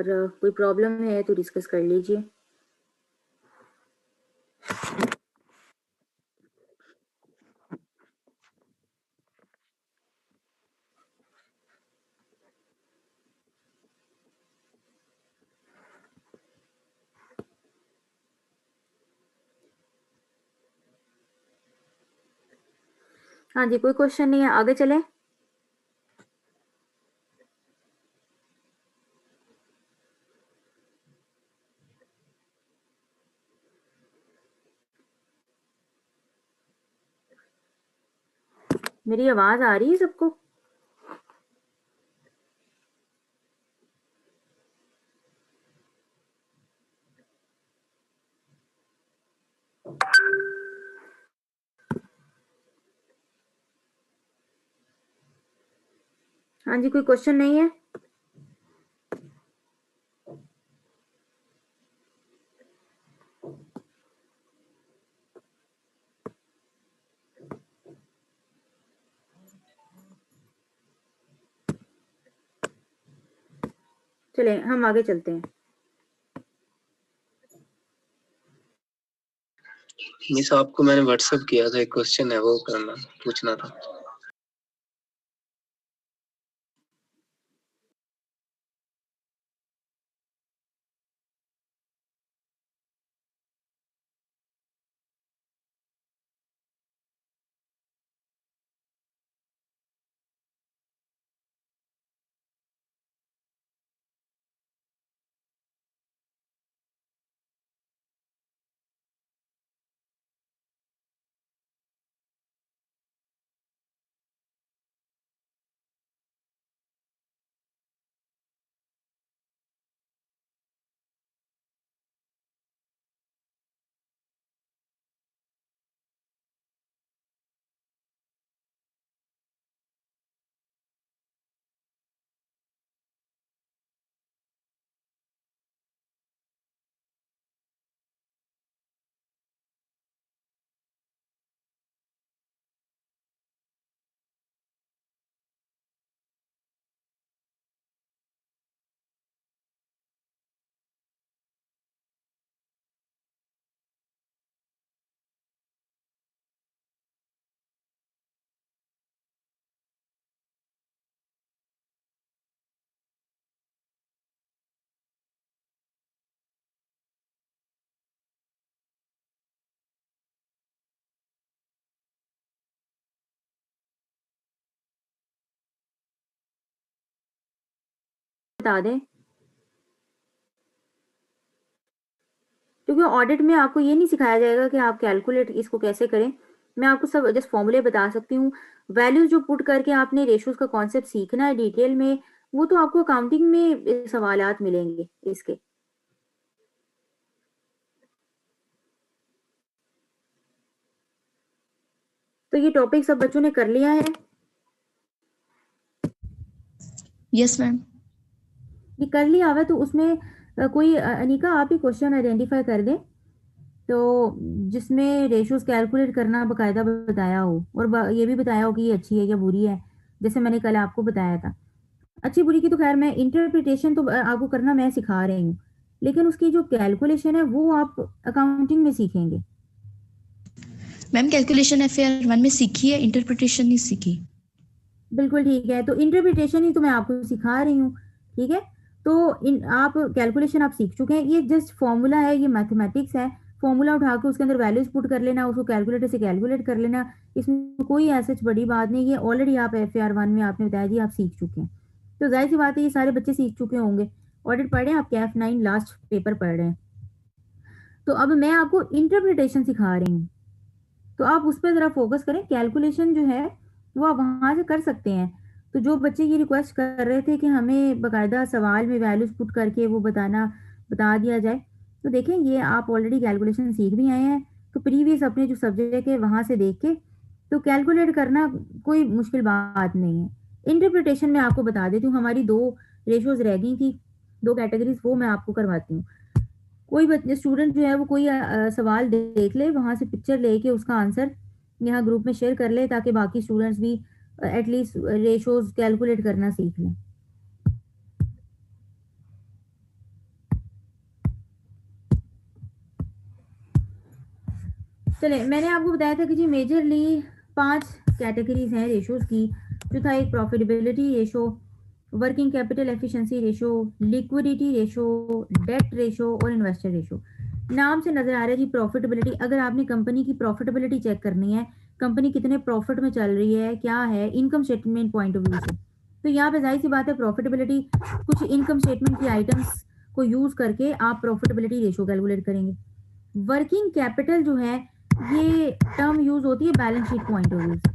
और कोई प्रॉब्लम है तो डिस्कस कर लीजिए। हाँ जी, कोई क्वेश्चन नहीं है, आगे चलें। मेरी आवाज आ रही है सबको? हाँ जी, कोई क्वेश्चन नहीं है? चलें हम आगे चलते हैं। मिस आपको मैंने व्हाट्सएप किया था, एक क्वेश्चन है वो करना पूछना था। बता दें, क्योंकि ऑडिट में आपको ये नहीं सिखाया जाएगा कि आप कैलकुलेट इसको कैसे करें। मैं आपको सब जस्ट फॉर्मूले बता सकती हूँ। वैल्यूज जो पुट करके आपने रेशियोज का कॉन्सेप्ट सीखना है डिटेल में, वो तो आपको अकाउंटिंग में सवालात मिलेंगे इसके। तो ये टॉपिक सब बच्चों ने कर लिया है? Yes ma'am. ये कर लिया हुआ है तो उसमें कोई अनिका आप ही क्वेश्चन आइडेंटिफाई कर दें तो जिसमें रेशियोज कैलकुलेट करना बकायदा बताया हो, और ये भी बताया हो कि ये अच्छी है या बुरी है, जैसे मैंने कल आपको बताया था। अच्छी बुरी की तो खैर मैं इंटरप्रिटेशन तो आपको करना मैं सिखा रही हूँ, लेकिन उसकी जो कैलकुलेशन है वो आप अकाउंटिंग में सीखेंगे। मैम कैलकुलेशन FAR 1 में सीखी है, इंटरप्रिटेशन नहीं सीखी। बिल्कुल ठीक है, तो इंटरप्रिटेशन ही तो मैं आपको सिखा रही हूँ। ठीक है, तो आप कैलकुलेशन आप सीख चुके हैं, ये जस्ट फॉर्मूला है, ये मैथमेटिक्स है। फॉर्मूला उठा के उसके अंदर वैल्यूज पुट कर लेना, उसको कैलकुलेटर से कैलकुलेट कर लेना, इसमें कोई ऐसे बड़ी बात नहीं। ये ऑलरेडी आप FAR 1 में आपने बताया जी आप सीख चुके हैं, तो जाहिर सी बात है ये सारे बच्चे सीख चुके होंगे। ऑडिट पढ़ रहे हैं आप, कैफ 9 लास्ट पेपर पढ़ रहे हैं, तो अब मैं आपको इंटरप्रिटेशन सिखा रही हूँ, तो आप उस पर ज़रा फोकस करें। कैलकुलेशन जो है वो आप वहाँ से कर सकते हैं। तो जो बच्चे ये रिक्वेस्ट कर रहे थे कि हमें बाकायदा सवाल में वैल्यूज पुट करके वो बता दिया जाए, तो देखें ये आप ऑलरेडी कैलकुलेशन सीख भी आए हैं, तो प्रीवियस अपने जो सब्जेक्ट है वहाँ से देख के तो कैलकुलेट करना कोई मुश्किल बात नहीं है। इंटरप्रिटेशन में आपको बता देती हूँ, हमारी 2 रेशोज रह गई थी, 2 कैटेगरीज, वो मैं आपको करवाती हूँ। कोई बच्चे स्टूडेंट जो है वो कोई सवाल देख ले, वहाँ से पिक्चर लेके उसका आंसर यहाँ ग्रुप में शेयर कर ले, ताकि बाकी स्टूडेंट्स भी एटलीस्ट रेशोज कैलकुलेट करना सीख लें। चले, मैंने आपको बताया था कि जी मेजरली 5 कैटेगरीज हैं रेशोज की, जो था एक profitability ratio, working capital efficiency ratio, liquidity ratio, debt ratio और इन्वेस्टर रेशो। नाम से नजर आ रहा है जी प्रॉफिटेबिलिटी। अगर आपने कंपनी की प्रॉफिटेबिलिटी चेक करनी है, कंपनी कितने प्रॉफिट में चल रही है, क्या है income statement point of view से, तो यहाँ पे जाहिर सी बात है प्रॉफिटेबिलिटी कुछ इनकम स्टेटमेंट की आइटम्स को यूज करके आप प्रॉफिटेबिलिटी रेशो कैलकुलेट करेंगे। वर्किंग कैपिटल जो है ये टर्म यूज होती है balance sheet point of view से,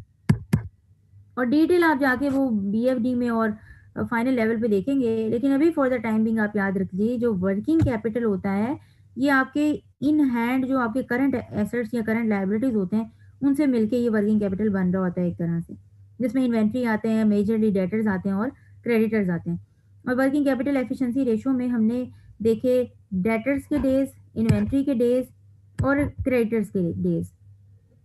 और डिटेल आप जाके वो बीएफडी में और फाइनल लेवल पे देखेंगे, लेकिन अभी फॉर द टाइम बिंग आप याद रखिए जो वर्किंग कैपिटल होता है ये आपके इन हैंड जो आपके करंट एसेट्स या करंट लायबिलिटीज होते हैं उनसे मिलके ये वर्किंग कैपिटल बन रहा होता है एक तरह से, जिसमें इन्वेंट्री आते हैं, मेजरली डेटर्स आते हैं और क्रेडिटर्स आते हैं। और वर्किंग कैपिटल एफिशिएंसी रेशो में हमने देखे डेटर्स के डेज, इन्वेंट्री के डेज और क्रेडिटर्स के डेज।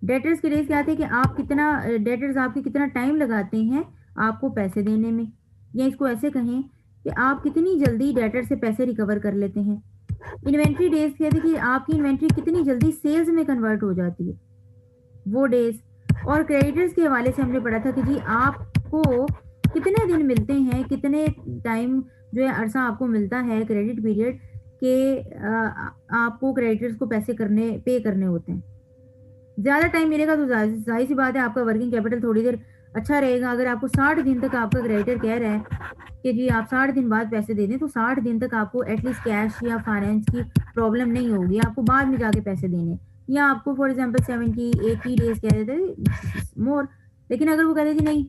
डेटर्स के डेज क्या थे कि आप कितना डेटर्स आपके कितना टाइम लगाते हैं आपको पैसे देने में, या इसको ऐसे कहें कि आप कितनी जल्दी डेटर से पैसे रिकवर कर लेते हैं। इन्वेंट्री डेज क्या थे कि आपकी इन्वेंट्री कितनी जल्दी सेल्स में कन्वर्ट हो जाती है, वो डेज। और क्रेडिटर्स के हवाले से हमने पढ़ा था कि जी आपको कितने दिन मिलते हैं, कितने टाइम जो है अरसा आपको मिलता है क्रेडिट पीरियड के आपको क्रेडिटर्स को पैसे पे करने होते हैं। ज़्यादा टाइम मिलेगा तो जाहिर सी बात है आपका वर्किंग कैपिटल थोड़ी देर अच्छा रहेगा। अगर आपको 60 दिन तक आपका क्रेडिटर कह रहा है कि जी आप 60 दिन बाद पैसे दे दें, तो 60 दिन तक आपको एटलीस्ट कैश या फाइनेंस की प्रॉब्लम नहीं होगी, आपको बाद में जाके पैसे देने। या आपको फॉर एग्जांपल 70-80 डेज कह देते मोर, लेकिन अगर वो कह देते नहीं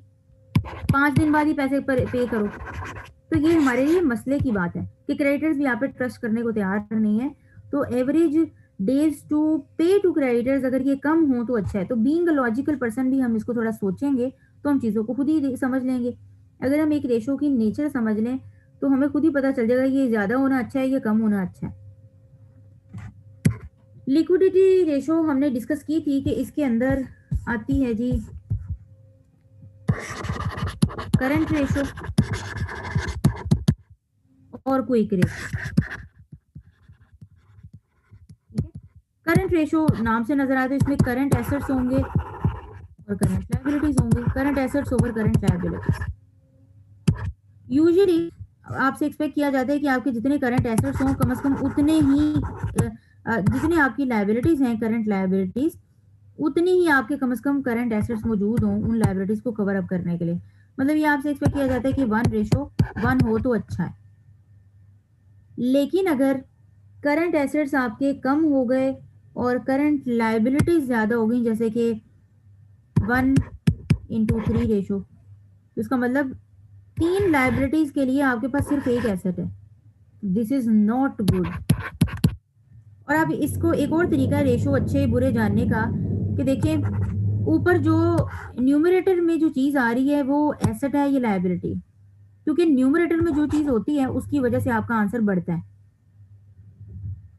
5 दिन बाद ही पैसे पे करो, तो ये हमारे लिए मसले की बात है कि क्रेडिटर्स भी आप पे ट्रस्ट करने को तैयार नहीं है। तो एवरेज डेज टू पे टू क्रेडिटर्स अगर ये कम हो तो अच्छा है। तो बीइंग अ लॉजिकल पर्सन भी हम इसको थोड़ा सोचेंगे तो हम चीज़ों को खुद ही समझ लेंगे। अगर हम एक रेशो की नेचर समझ लें तो हमें खुद ही पता चल जाएगा ये ज़्यादा होना अच्छा है या कम होना अच्छा है। लिक्विडिटी रेशो हमने डिस्कस की थी कि इसके अंदर आती है जी करंट रेशो और क्विक रेशो। करंट रेशो नाम से नजर आता है, इसमें करंट एसेट्स होंगे और करंट लायबिलिटीज होंगे, current assets over current liabilities. Usually आपसे एक्सपेक्ट किया जाता है कि आपके जितने करंट एसेट्स हों कम से कम उतने ही जितने आपकी लायबिलिटीज हैं करंट लायबिलिटीज, उतनी ही आपके कम से कम करंट एसेट्स मौजूद हों उन लायबिलिटीज को कवर अप करने के लिए। मतलब ये आपसे एक्सपेक्ट किया जाता है कि 1:1 हो तो अच्छा है। लेकिन अगर करंट एसेट्स आपके कम हो गए और करंट लायबिलिटीज ज़्यादा हो गई, जैसे कि 1:3 रेशो, तो इसका मतलब 3 लायबिलिटीज के लिए आपके पास सिर्फ एक एसेट है। This is not good. और अब इसको एक और तरीका रेशो अच्छे बुरे जानने का कि देखिए ऊपर जो न्यूमरेटर में जो चीज़ आ रही है वो एसेट है या लायबिलिटी, क्योंकि न्यूमरेटर में जो चीज़ होती है उसकी वजह से आपका आंसर बढ़ता है।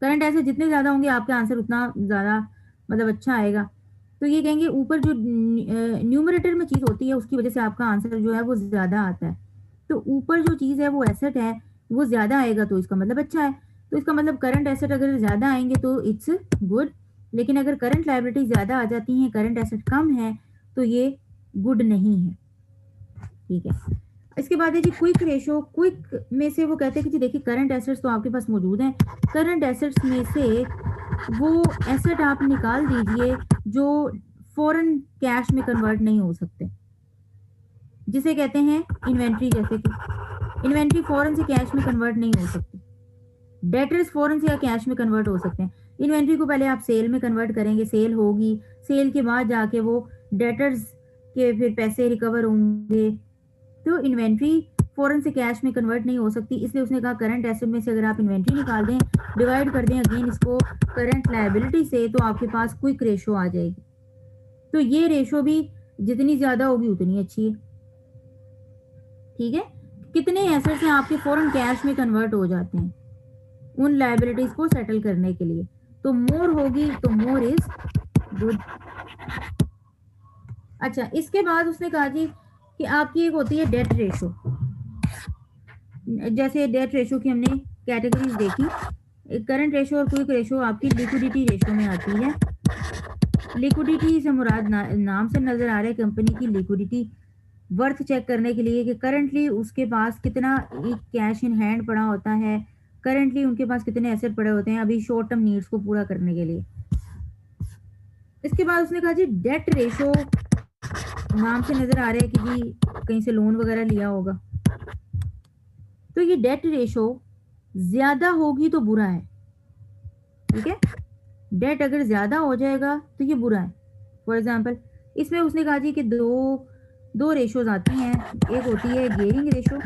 करंट एसेट जितने ज़्यादा होंगे आपका आंसर उतना ज़्यादा मतलब अच्छा आएगा। तो ये कहेंगे ऊपर जो न्यूमरेटर में चीज़ होती है उसकी वजह से आपका आंसर जो है वो ज़्यादा आता है। तो ऊपर जो चीज़ है वो एसेट है वो ज़्यादा आएगा तो इसका मतलब अच्छा है। तो इसका मतलब करंट एसेट अगर ज़्यादा आएंगे तो इट्स गुड, लेकिन अगर करंट लायबिलिटी ज़्यादा आ जाती हैं, करंट एसेट कम है, तो ये गुड नहीं है। ठीक है। इसके बाद है जी क्विक रेशो। क्विक में से वो कहते हैं कि जी देखिए करंट एसेट्स तो आपके पास मौजूद हैं, करंट एसेट्स में से वो एसेट आप निकाल दीजिए जो फौरन कैश में कन्वर्ट नहीं हो सकते, जिसे कहते हैं इन्वेंट्री। जैसे कि इन्वेंट्री फौरन से कैश में कन्वर्ट नहीं हो सकती, डेटर्स फौरन से कैश में कन्वर्ट हो सकते हैं। इन्वेंट्री को पहले आप सेल में कन्वर्ट करेंगे, सेल होगी, सेल के बाद जाके वो डेटर्स के फिर पैसे रिकवर होंगे। तो इन्वेंट्री फौरन से कैश में कन्वर्ट नहीं हो सकती, इसलिए उसने कहा करंट एसेट में से अगर आप इन्वेंट्री निकाल दें, डिवाइड कर दें अगेन इसको करंट लायबिलिटी से, तो आपके पास क्विक रेशो आ जाएगी। तो ये रेशो भी जितनी ज़्यादा होगी उतनी अच्छी है। ठीक है। कितने एसेट्स हैं आपके फौरन कैश में कन्वर्ट हो जाते हैं उन लायबिलिटीज को सेटल करने के लिए, तो मोर होगी तो मोर इज गुड। अच्छा, इसके बाद उसने कहा जी कि आपकी एक होती है डेट रेशो। जैसे डेट रेशो की हमने कैटेगरीज देखी, करंट रेशो और क्विक रेशो आपकी लिक्विडिटी रेशो में आती है। लिक्विडिटी से मुराद नाम से नजर आ रहा है कंपनी की लिक्विडिटी वर्थ चेक करने के लिए कि करंटली उसके पास कितना कैश इन हैंड पड़ा होता है, करंटली उनके पास कितने एसेट पड़े होते हैं अभी शॉर्ट टर्म नीड्स को पूरा करने के लिए। इसके बाद उसने कहा जी डेट रेशो, नाम से नजर आ रहा है कि जी कहीं से लोन वगैरह लिया होगा, तो ये डेट रेशो ज्यादा होगी तो बुरा है, ठीक है। डेट अगर ज्यादा हो जाएगा तो ये बुरा है। फॉर एग्जाम्पल इसमें उसने कहा जी कि दो रेशोज आती हैं, एक होती है गेयरिंग रेशो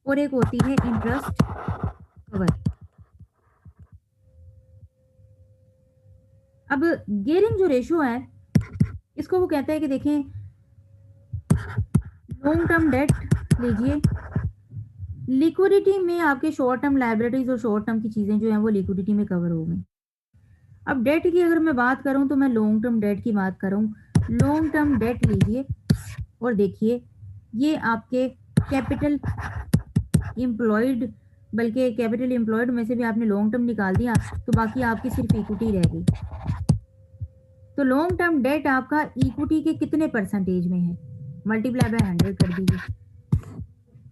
और एक होती है इंटरेस्ट कवर। अब गेयरिंग जो रेशो है इसको वो कहता है कि देखें लॉन्ग टर्म डेट लीजिए, लिक्विडिटी में आपके शॉर्ट टर्म लायबिलिटीज और शॉर्ट टर्म की चीजें जो हैं वो लिक्विडिटी में कवर हो गई। अब डेट की अगर मैं बात करूं तो मैं लॉन्ग टर्म डेट की बात करूं, लॉन्ग टर्म डेट लीजिए और देखिए ये आपके कैपिटल एम्प्लॉयड, बल्कि कैपिटल एम्प्लॉयड में से भी आपने लॉन्ग टर्म निकाल दिया तो बाकी आपकी सिर्फ इक्विटी रह गई। तो लॉन्ग टर्म डेट आपका इक्विटी के कितने परसेंटेज में है, मल्टीप्लाई बाय 100 कर दीजिए।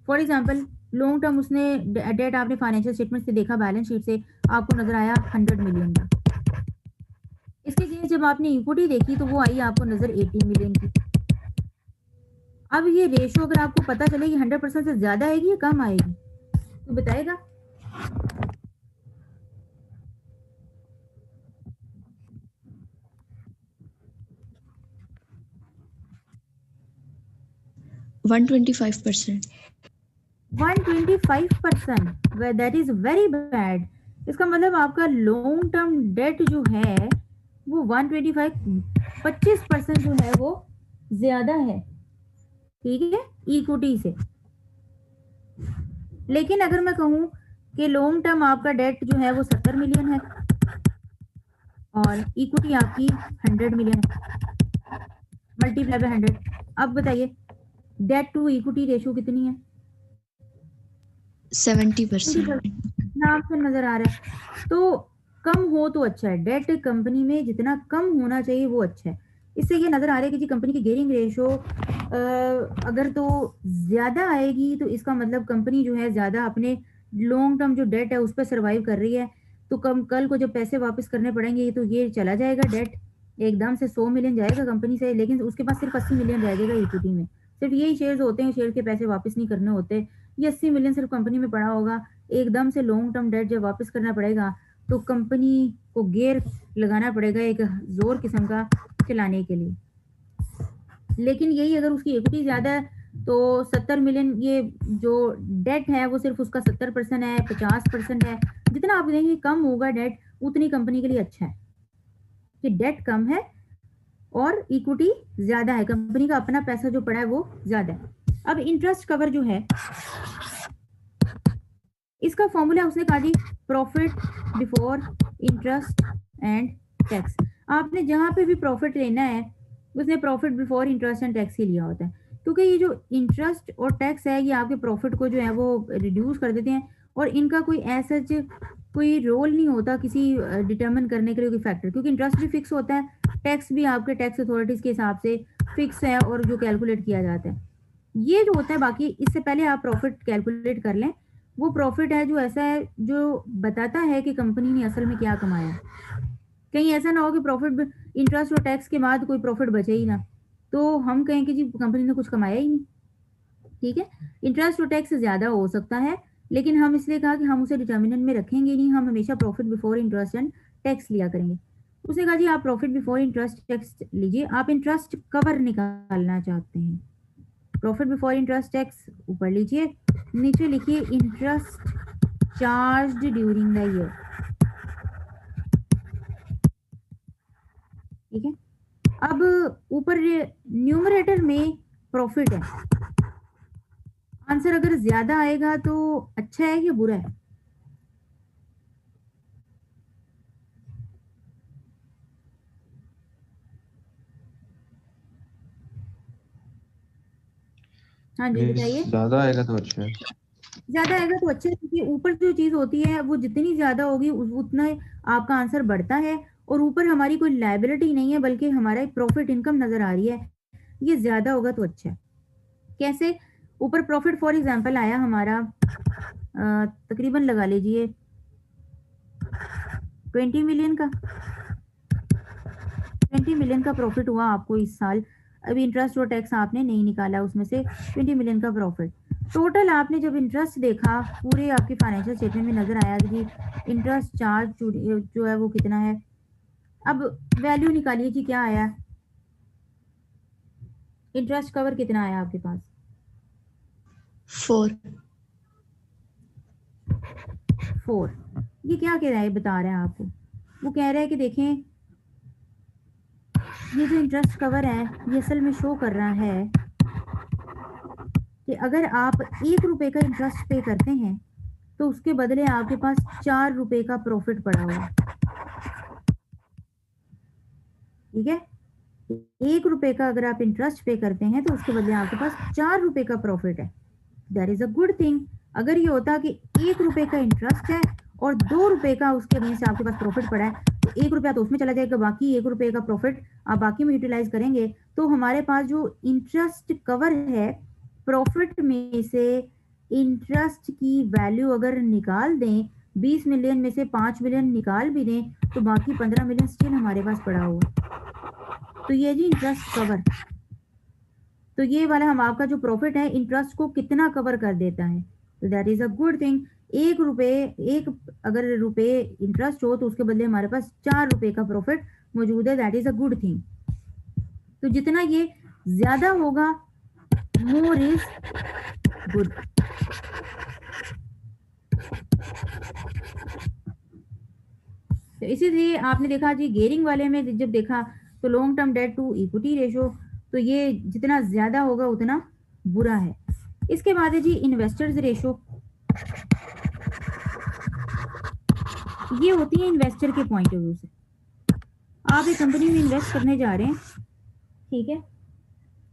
फॉर एग्जाम्पल लॉन्ग टर्म उसने डेट आपने फाइनेंशियल स्टेटमेंट से देखा, बैलेंस शीट से आपको नजर आया 100 मिलियन का। इसके लिए जब आपने इक्विटी देखी तो वो आई आपको नजर 80 मिलियन की। अब ये रेशो अगर आपको पता चले कि 100% से ज्यादा आएगी या कम आएगी तो बताएगा। One 125%. 125%, that is very bad. इसका मतलब आपका लॉन्ग टर्म डेट जो है वो 25% जो है वो ज्यादा है, ठीक है, इक्विटी से। लेकिन अगर मैं कहूं कि लॉन्ग टर्म आपका डेट जो है वो 70 मिलियन है और इक्विटी आपकी 100 मिलियन है, मल्टीप्लाई बाय 100, अब बताइए डेट टू इक्विटी रेशो कितनी है? 70%. नाम से नजर आ रहा है। तो कम हो तो अच्छा है, डेट कंपनी में जितना कम होना चाहिए वो अच्छा है। इससे ये नजर आ रहा है कि जी कंपनी की गेयरिंग रेशो अगर तो ज्यादा आएगी तो इसका मतलब कंपनी जो है ज्यादा अपने लॉन्ग टर्म जो डेट है उस पर सर्वाइव कर रही है। तो कल को जब पैसे वापस करने पड़ेंगे तो ये चला जाएगा डेट, एकदम से 100 मिलियन जाएगा कंपनी से, लेकिन उसके पास सिर्फ 80 मिलियन रह जाएगा इक्विटी में। सिर्फ यही शेयर्स होते हैं, शेयर के पैसे वापस नहीं करने होते, ये 80 मिलियन सिर्फ कंपनी में पड़ा होगा। एकदम से लॉन्ग टर्म डेट जब वापस करना पड़ेगा तो कंपनी को गियर लगाना पड़ेगा एक जोर किस्म का चलाने के लिए। लेकिन यही अगर उसकी इक्विटी ज्यादा है तो 70 मिलियन ये जो डेट है वो सिर्फ उसका 70% है, 50% है। जितना आप देंगे कम होगा डेट उतनी कंपनी के लिए अच्छा है कि डेट कम है और इक्विटी ज्यादा है, कंपनी का अपना पैसा जो पड़ा है वो ज्यादा है। अब इंटरेस्ट कवर जो है इसका फॉर्मूला उसने कहा जी profit before interest and tax. आपने जहां पे भी प्रॉफिट लेना है उसने profit before interest and tax ही लिया होता है, क्योंकि ये जो इंटरेस्ट और टैक्स है ये आपके प्रॉफिट को जो है वो रिड्यूस कर देते हैं और इनका कोई ऐसा कोई रोल नहीं होता किसी डिटर्मिन करने के लिए कोई फैक्टर, क्योंकि इंटरेस्ट भी फिक्स होता है, टैक्स भी आपके टैक्स अथॉरिटीज के हिसाब से फिक्स है और जो कैलकुलेट किया जाता है ये जो होता है। बाकी इससे पहले आप प्रॉफिट कैलकुलेट कर लें, वो प्रॉफिट है जो ऐसा है जो बताता है कि कंपनी ने असल में क्या कमाया। कहीं ऐसा ना हो कि प्रॉफिट इंटरेस्ट और टैक्स के बाद कोई प्रॉफिट बचे ही ना, तो हम कहें कि जी कंपनी ने कुछ कमाया ही नहीं, ठीक है। इंटरेस्ट और टैक्स ज्यादा हो सकता है लेकिन हम इसलिए कहा कि हम उसे डिटर्मिनेंट में रखेंगे नहीं, हम हमेशा profit before interest and tax लिया करेंगे। उसने कहा जी आप प्रॉफिट बिफोर इंटरेस्ट टैक्स लीजिए, आप इंटरेस्ट कवर निकालना चाहते हैं, प्रॉफिट बिफोर इंटरेस्ट टैक्स ऊपर लीजिए, नीचे लिखिए interest charged during the year, ठीक है। अब ऊपर न्यूमरेटर में प्रॉफिट है, आंसर अगर ज्यादा आएगा तो अच्छा है या बुरा है? हाँ जी बताइए। ज्यादा आएगा तो अच्छा है। ज्यादा आएगा तो अच्छा है, क्योंकि ऊपर जो चीज होती है वो जितनी ज्यादा होगी उतना आपका आंसर बढ़ता है, और ऊपर हमारी कोई लायबिलिटी नहीं है बल्कि हमारा एक प्रॉफिट इनकम नजर आ रही है, ये ज्यादा होगा तो अच्छा है। कैसे? ऊपर प्रॉफिट फॉर एग्जांपल आया हमारा तकरीबन लगा लीजिए 20 मिलियन का, 20 मिलियन का प्रॉफिट हुआ आपको इस साल। अभी इंटरेस्ट और टैक्स आपने नहीं निकाला, उसमें से 20 मिलियन का प्रॉफिट टोटल आपने जब इंटरेस्ट देखा पूरे आपके फाइनेंशियल स्टेटमेंट में नजर आया कि इंटरेस्ट चार्ज जो है वो कितना है। अब वैल्यू निकालिए कि क्या आया, इंटरेस्ट कवर कितना आया आपके पास? 4। 4। ये क्या कह रहा है, बता रहा है आपको, वो कह रहा है कि देखें ये जो इंटरेस्ट कवर है ये असल में शो कर रहा है कि अगर आप 1 रुपए का इंटरेस्ट पे करते हैं तो उसके बदले आपके पास 4 रुपए का प्रॉफिट पड़ा हुआ। ठीक है, 1 रुपए का अगर आप इंटरेस्ट पे करते हैं तो उसके बदले आपके पास 4 रुपए का प्रॉफिट है। That is a good thing. अगर ये होता कि 1 रुपए का इंटरेस्ट है और 2 रुपए का उसके वजह से आपके पास प्रॉफिट पड़ा है, तो 1 रुपया तो उसमें चला जाएगा, बाकी 1 रुपए का प्रॉफिट आप बाकी में यूटिलाइज करेंगे, तो हमारे पास जो इंटरेस्ट कवर है प्रॉफिट में से इंटरेस्ट की वैल्यू अगर निकाल दें, 20 मिलियन में से 5 मिलियन निकाल भी दें, तो बाकी 15 मिलियन स्टिल हमारे पास पड़ा हुआ। तो ये जी इंटरेस्ट कवर, तो ये वाला हम आपका जो प्रॉफिट है इंटरेस्ट को कितना कवर कर देता है, तो that is a good thing. 1 रुपए, एक अगर रुपए इंटरेस्ट हो तो उसके बदले हमारे पास 4 रुपए का प्रॉफिट मौजूद है, that is a good thing. तो जितना ये ज्यादा होगा मोर इज गुड। तो इसीलिए आपने देखा जी गेयरिंग वाले में जब देखा तो long term debt to equity ratio, तो ये जितना ज्यादा होगा उतना बुरा है। इसके बाद है जी इन्वेस्टर्स रेशो, ये होती है इन्वेस्टर के पॉइंट ऑफ व्यू से। आप एक कंपनी में इन्वेस्ट करने जा रहे हैं, ठीक है,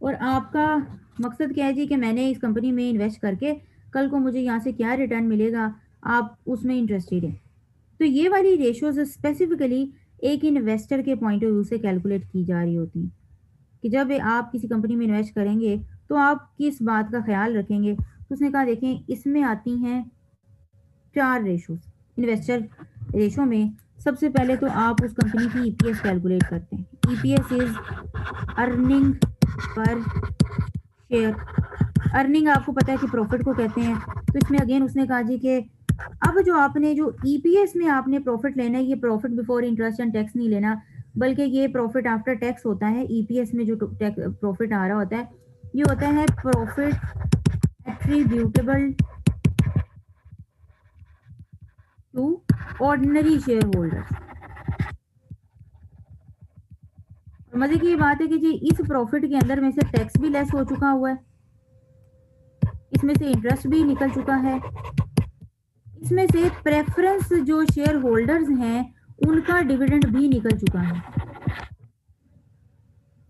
और आपका मकसद क्या है जी कि मैंने इस कंपनी में इन्वेस्ट करके कल को मुझे यहाँ से क्या रिटर्न मिलेगा, आप उसमें इंटरेस्टेड हैं। तो ये वाली रेशियोज स्पेसिफिकली एक इन्वेस्टर के पॉइंट ऑफ व्यू से कैलकुलेट की जा रही होती हैं कि जब आप किसी कंपनी में इन्वेस्ट करेंगे तो आप किस बात का ख्याल रखेंगे। तो उसने कहा देखें इसमें आती हैं 4 रेशोज इन्वेस्टर रेशो में। सबसे पहले तो आप उस कंपनी की ईपीएस कैलकुलेट करते हैं। EPS is earning per share. Earning आपको पता है कि प्रॉफिट को कहते हैं। तो इसमें अगेन उसने कहा जी कि अब जो आपने जो ईपीएस में आपने प्रॉफिट लेना है, ये profit before interest and tax नहीं लेना, बल्कि ये प्रॉफिट आफ्टर टैक्स होता है। ईपीएस में जो प्रॉफिट आ रहा होता है ये होता है profit attributable to ordinary shareholders. मजे की बात है कि जी इस प्रॉफिट के अंदर में से टैक्स भी लेस हो चुका हुआ है, इसमें से इंटरेस्ट भी निकल चुका है, इसमें से प्रेफरेंस जो शेयर होल्डर्स हैं उनका डिविडेंड भी निकल चुका है।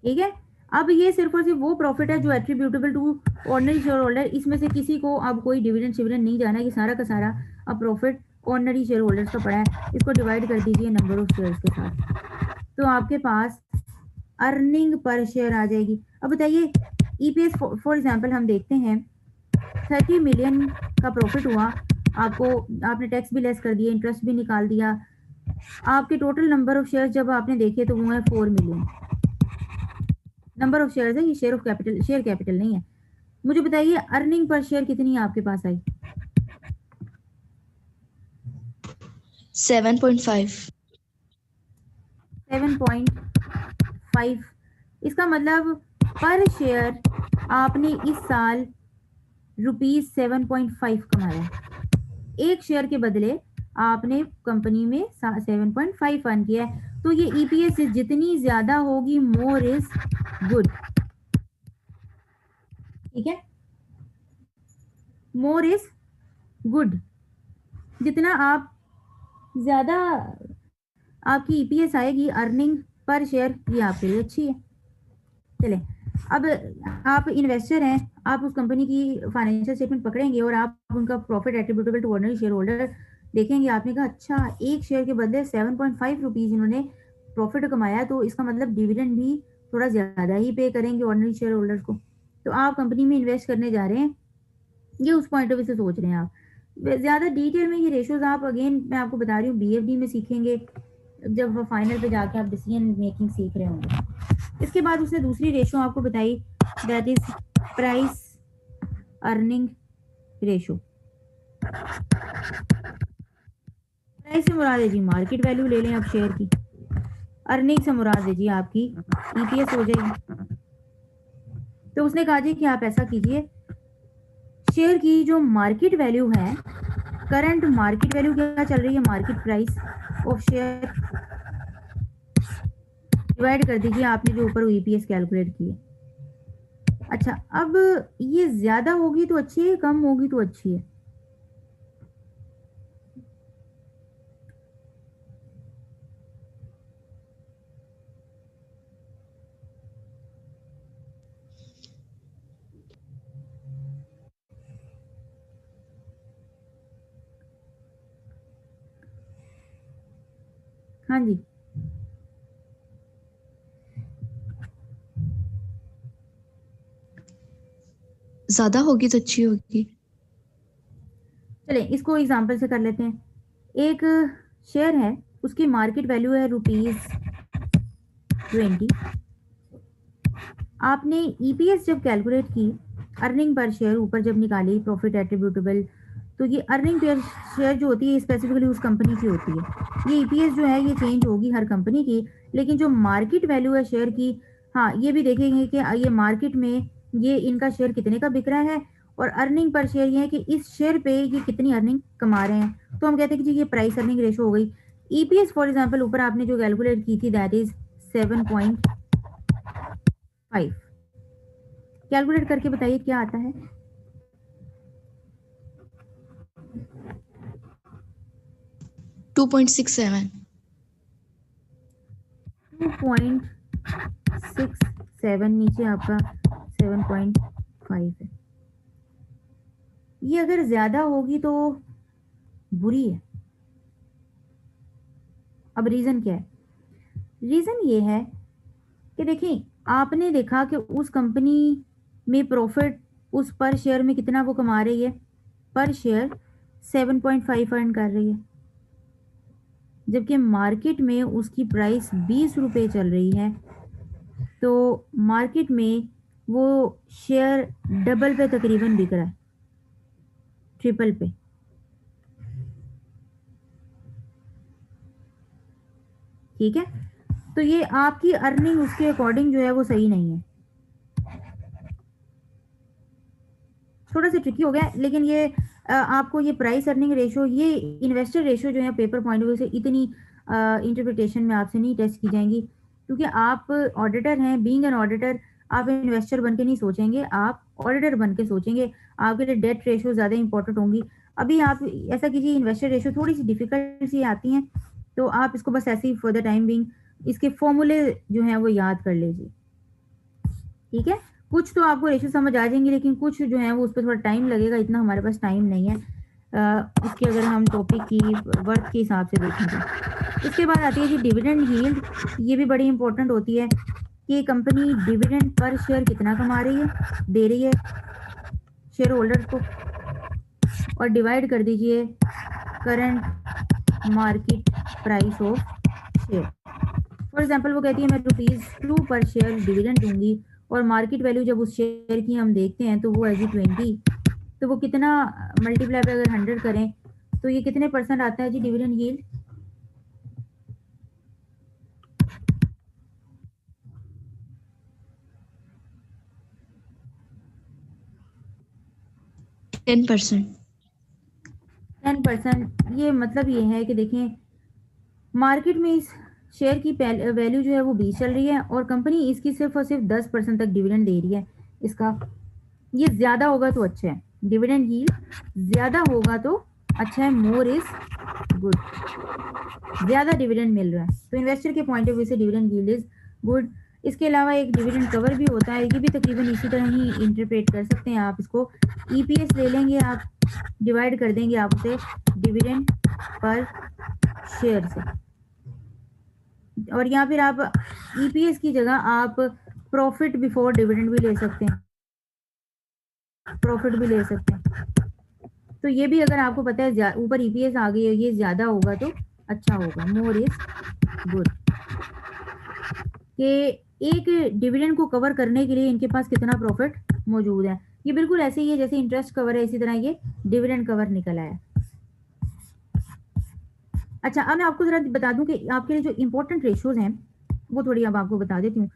ठीक है, अब ये सिर्फ और सिर्फ वो प्रॉफिट है जो attributable to ordinary shareholder, इसमें से किसी को अब कोई डिविडेंड शिविडेंड नहीं जाना, ये सारा का सारा अब प्रॉफिट ऑर्डिनरी शेयर होल्डर्स का पड़ा है। इसको डिवाइड कर दीजिए नंबर ऑफ शेयर्स के साथ, तो आपके पास अर्निंग पर शेयर आ जाएगी। अब बताइए ईपीएस फॉर एग्जांपल हम देखते हैं 30 मिलियन का प्रॉफिट हुआ आपको, आपने टैक्स भी लेस कर दिया, इंटरेस्ट भी निकाल दिया, आपके टोटल नंबर ऑफ शेयर जब आपने देखे तो वो है 4 मिलियन नंबर ऑफ शेयर है, ये share of capital, share capital नहीं है। मुझे बताइए अर्निंग पर शेयर कितनी आपके पास आई? 7.5। 7.5। इसका मतलब पर शेयर आपने इस साल ₹7.5 कमाया। एक शेयर के बदले आपने कंपनी में 7.5 अर्न किया है। तो ये ईपीएस जितनी ज्यादा होगी मोर इज गुड। ठीक है, मोर इज गुड। जितना आप ज्यादा आपकी ईपीएस आएगी अर्निंग पर शेयर, ये आपके लिए अच्छी है। चले, अब आप इन्वेस्टर हैं, आप उस कंपनी की फाइनेंशियल स्टेटमेंट पकड़ेंगे और आप उनका profit attributable to ordinary shareholder देखेंगे, आपने कहा अच्छा एक शेयर के बदले 7.5 रुपीज इन्होंने प्रॉफिट कमाया, तो इसका मतलब डिविडेंड भी थोड़ा ज्यादा ही पे करेंगे ऑर्डिनरी शेयर होल्डर्स को। तो आप कंपनी में इन्वेस्ट करने जा रहे हैं, ये उस पॉइंट ऑफ व्यू से सोच रहे हैं आप। ज्यादा डिटेल में ये रेशियोज आप अगेन मैं आपको बता रही हूँ BFD में सीखेंगे, जब फाइनल पे जाके आप डिसीजन मेकिंग सीख रहे होंगे। इसके बाद उसने दूसरी रेशियो आपको बताई, that is price earning ratio. Price से मुराद है जी मार्केट वैल्यू ले लें आप शेयर की, अर्निंग से मुराद है जी आपकी EPS हो जाएगी। तो उसने कहा जी कि आप ऐसा कीजिए, शेयर की जो मार्केट वैल्यू है, करंट मार्केट वैल्यू क्या चल रही है, market price of share, divide कर दीजिए आपने जो ऊपर EPS कैलकुलेट की है। अच्छा, अब ये ज्यादा होगी तो अच्छी है, कम होगी तो अच्छी है? हाँ जी, ज्यादा होगी तो अच्छी होगी। चलें इसको एग्जांपल से कर लेते हैं। एक शेयर है, उसकी मार्केट वैल्यू है ₹20। आपने EPS जब कैलकुलेट की, अर्निंग पर शेयर ऊपर जब निकाली प्रॉफिट एट्रीब्यूटेबल, तो ये अर्निंग पर शेयर जो होती है स्पेसिफिकली उस कंपनी की होती है। ये EPS जो है ये चेंज होगी हर कंपनी की, लेकिन जो मार्केट वैल्यू है शेयर की, हाँ ये भी देखेंगे कि ये मार्केट में ये इनका शेयर कितने का बिक रहा है, और अर्निंग पर शेयर ये है कि इस शेयर पे ये कितनी अर्निंग कमा रहे हैं। तो हम कहते हैं कि जी ये प्राइस अर्निंग रेशो हो गई। EPS फॉर एग्जाम्पल ऊपर आपने जो कैलकुलेट की थी दैट इज 7.5। कैलकुलेट करके बताइए क्या आता है। 2.67। 2.67 नीचे आपका 7.5 है। ये अगर ज्यादा होगी तो बुरी है। अब रीजन क्या है? रीजन ये है कि देखिए, आपने देखा कि उस कंपनी में प्रॉफिट उस पर शेयर में कितना वो कमा रही है, पर शेयर 7.5 अर्न कर रही है, जबकि मार्केट में उसकी प्राइस 20 रुपये चल रही है। तो मार्केट में वो शेयर डबल पे तकरीबन बिक रहा है, ट्रिपल पे। ठीक है, तो ये आपकी अर्निंग उसके अकॉर्डिंग जो है वो सही नहीं है। थोड़ा सा ट्रिकी हो गया, लेकिन ये आपको ये प्राइस अर्निंग रेशो, ये इन्वेस्टर रेशो जो है पेपर पॉइंट ऑफ व्यू से इतनी इंटरप्रिटेशन में आपसे नहीं टेस्ट की जाएंगी, क्योंकि आप ऑडिटर हैं। बीइंग एन ऑडिटर आप इन्वेस्टर बन के नहीं सोचेंगे, आप ऑडिटर बन के सोचेंगे। आपके लिए डेट रेशो ज़्यादा इंपॉर्टेंट होंगी। अभी आप ऐसा कीजिए, इन्वेस्टर रेशो थोड़ी सी डिफिकल्ट सी आती हैं, तो आप इसको बस ऐसे ही फॉर द टाइम बीइंग इसके फॉर्मूले जो हैं वो याद कर लीजिए। ठीक है, कुछ तो आपको रेशो समझ आ जाएंगे, लेकिन कुछ जो है वो उस पर थोड़ा टाइम लगेगा, इतना हमारे पास टाइम नहीं है इसके, अगर हम टॉपिक की वर्थ के हिसाब से देखेंगे। इसके बाद आती है जी डिविडेंड यील्ड। ये भी बड़ी इंपॉर्टेंट होती है कि कंपनी डिविडेंड पर शेयर कितना कमा रही है, दे रही है शेयर होल्डर्स को, और डिवाइड कर दीजिए current market price of share. For example वो कहती है मैं ₹2 पर शेयर डिविडेंड दूंगी, और मार्केट वैल्यू जब उस शेयर की हम देखते हैं तो वो है जी 20। तो वो कितना मल्टीप्लाई पे अगर 100 करें तो ये कितने % आता है जी डिविडेंड यील्ड? Ten percent. 10%। ये मतलब ये है कि देखें, मार्केट में इस शेयर की वैल्यू जो है वो 20 चल रही है, और कंपनी इसकी सिर्फ और सिर्फ 10% तक डिविडेंड दे रही है इसका। ये ज्यादा होगा तो अच्छा है, डिविडेंड यील्ड ज्यादा होगा तो अच्छा है, मोर इज गुड। ज्यादा डिविडेंड मिल रहा है तो इन्वेस्टर के पॉइंट ऑफ व्यू से डिविडेंड यील्ड इज गुड। इसके अलावा एक डिविडेंड कवर भी होता है, ये भी तकरीबन इसी तरह ही इंटरप्रेट कर सकते हैं आप इसको। ईपीएस ले लेंगे आप, डिवाइड कर देंगे आप उसे डिविडेंड पर शेयर से, और या फिर आप ईपीएस की जगह आप प्रॉफिट बिफोर डिविडेंड भी ले सकते हैं, प्रॉफिट भी ले सकते हैं। तो ये भी अगर आपको पता है ऊपर ईपीएस आ गई है, ये ज्यादा होगा तो अच्छा होगा, मोर इज गुड, कि एक डिविडेंड को कवर करने के लिए इनके पास कितना प्रॉफिट मौजूद है। ये बिल्कुल ऐसे ही है जैसे इंटरेस्ट कवर है, इसी तरह ये डिविडेंड कवर निकल आया। अच्छा, अब मैं आपको जरा बता दूं कि आपके लिए जो इंपॉर्टेंट रेशोज हैं वो थोड़ी अब आपको बता देती हूँ।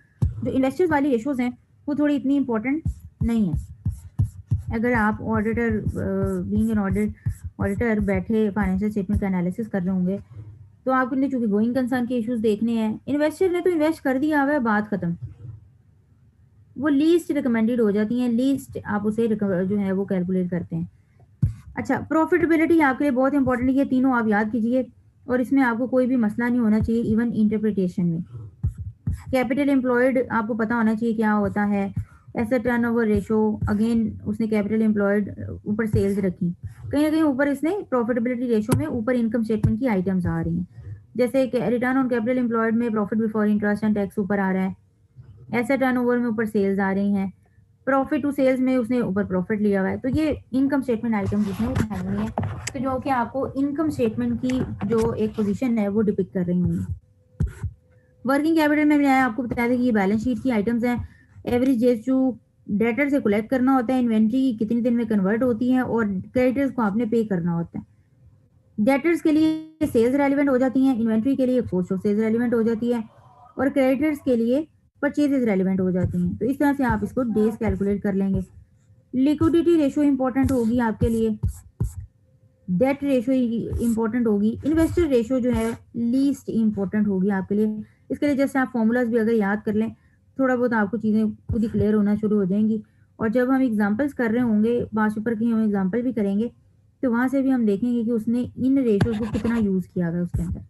जो इन्वेस्टर्स वाली रेशोज हैं वो थोड़ी इतनी इंपॉर्टेंट नहीं है। अगर आप ऑडिटर बीइंग एन ऑडिटर बैठे फाइनेंशियल स्टेटमेंट का एनालिसिस कर रहे होंगे तो आपने चूंकि गोइंग कंसर्न के इश्यूज देखने हैं, इन्वेस्टर ने तो इन्वेस्ट कर दिया हुआ है, बात खत्म, वो लीस्ट रिकमेंडेड हो जाती हैं, लीस्ट आप उसे जो है वो कैलकुलेट करते हैं। अच्छा, प्रॉफिटेबिलिटी आपके लिए बहुत इंपॉर्टेंट है, ये तीनों आप याद कीजिए और इसमें आपको कोई भी मसला नहीं होना चाहिए इवन इंटरप्रिटेशन में। कैपिटल एम्प्लॉयड आपको पता होना चाहिए क्या होता है, एसेट टर्नओवर रेशो, अगेन उसने कैपिटल एम्प्लॉयड ऊपर सेल्स रखी, कहीं ना कहीं ऊपर इसने प्रॉफिटेबिलिटी रेशो में ऊपर इनकम स्टेटमेंट की आइटम्स आ रही हैं, जैसे रिटर्न ऑन कैपिटल एम्प्लॉयड में profit before interest and tax ऊपर आ रहा है, एसेट टर्नओवर में ऊपर सेल्स आ रही हैं, प्रॉफिट टू सेल्स में उसने ऊपर प्रॉफिट लिया हुआ है, तो ये इनकम स्टेटमेंट आइटम जिसमें उठाई हुई है, तो जो कि आपको इनकम स्टेटमेंट की जो एक पोजीशन है वो डिपिक्ट कर रही होंगी। वर्किंग कैपिटल में मैंने आपको बताया था कि ये बैलेंस शीट की आइटम्स हैं, एवरेज डेज टू डेटर से कलेक्ट करना होता है, इन्वेंट्री कितने दिन में कन्वर्ट होती है और क्रेडिटर्स को आपने पे करना होता है। डेटर्स के लिए सेल्स रेलिवेंट हो जाती हैं, इन्वेंट्री के लिए कॉस्ट ऑफ सेल्स रेलिवेंट हो जाती है और क्रेडिटर्स के लिए परचेजेस रेलिवेंट हो जाती हैं। तो इस तरह से आप इसको डेज कैलकुलेट कर लेंगे। लिक्विडिटी रेशो इंपॉर्टेंट होगी आपके लिए, डेट रेशो इंपॉर्टेंट होगी, इन्वेस्टर रेशो जो है लीस्ट इंपॉर्टेंट होगी आपके लिए। इसके लिए जैसे आप फॉर्मूलाज भी अगर याद कर लें, थोड़ा बहुत आपको चीज़ें खुद ही क्लियर होना शुरू हो जाएंगी। और जब हम एग्जांपल्स कर रहे होंगे, पास पेपर की हम एग्जांपल भी करेंगे, तो वहाँ से भी हम देखेंगे कि उसने इन रेशोज को कितना यूज़ किया हुआ है उसके अंदर।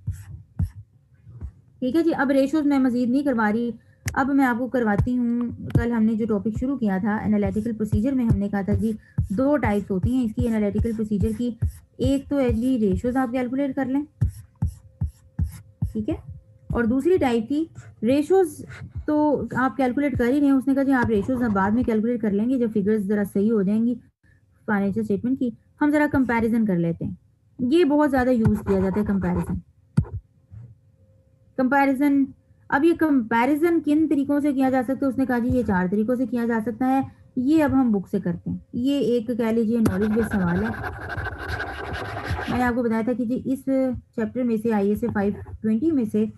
ठीक है जी, अब रेशोज मैं मजीद नहीं करवा रही, अब मैं आपको करवाती हूँ। कल हमने जो टॉपिक शुरू किया था एनालिटिकल प्रोसीजर में, हमने कहा था जी दो टाइप्स होती हैं इसकी एनालिटिकल प्रोसीजर की, एक तो है जी रेशोज आप कैलकुलेट कर लें, ठीक है, और दूसरी टाइप की रेशोज तो आप कैलकुलेट कर ही रहे हैं, उसने कहा जी आप रेशोज बाद में कैलकुलेट कर लेंगे जब फिगर्स ज़रा सही हो जाएंगी फाइनेंशियल स्टेटमेंट की, हम ज़रा कंपैरिजन कर लेते हैं। ये बहुत ज़्यादा यूज़ किया जाता है कंपैरिजन। अब ये कंपैरिजन किन तरीकों से किया जा सकता है, उसने कहा जी ये 4 तरीकों से किया जा सकता है, ये अब हम बुक से करते हैं। ये एक कह लीजिए नॉलेज बेस्ड सवाल है। मैंने आपको बताया था कि जी इस चैप्टर में से IAS 520 में से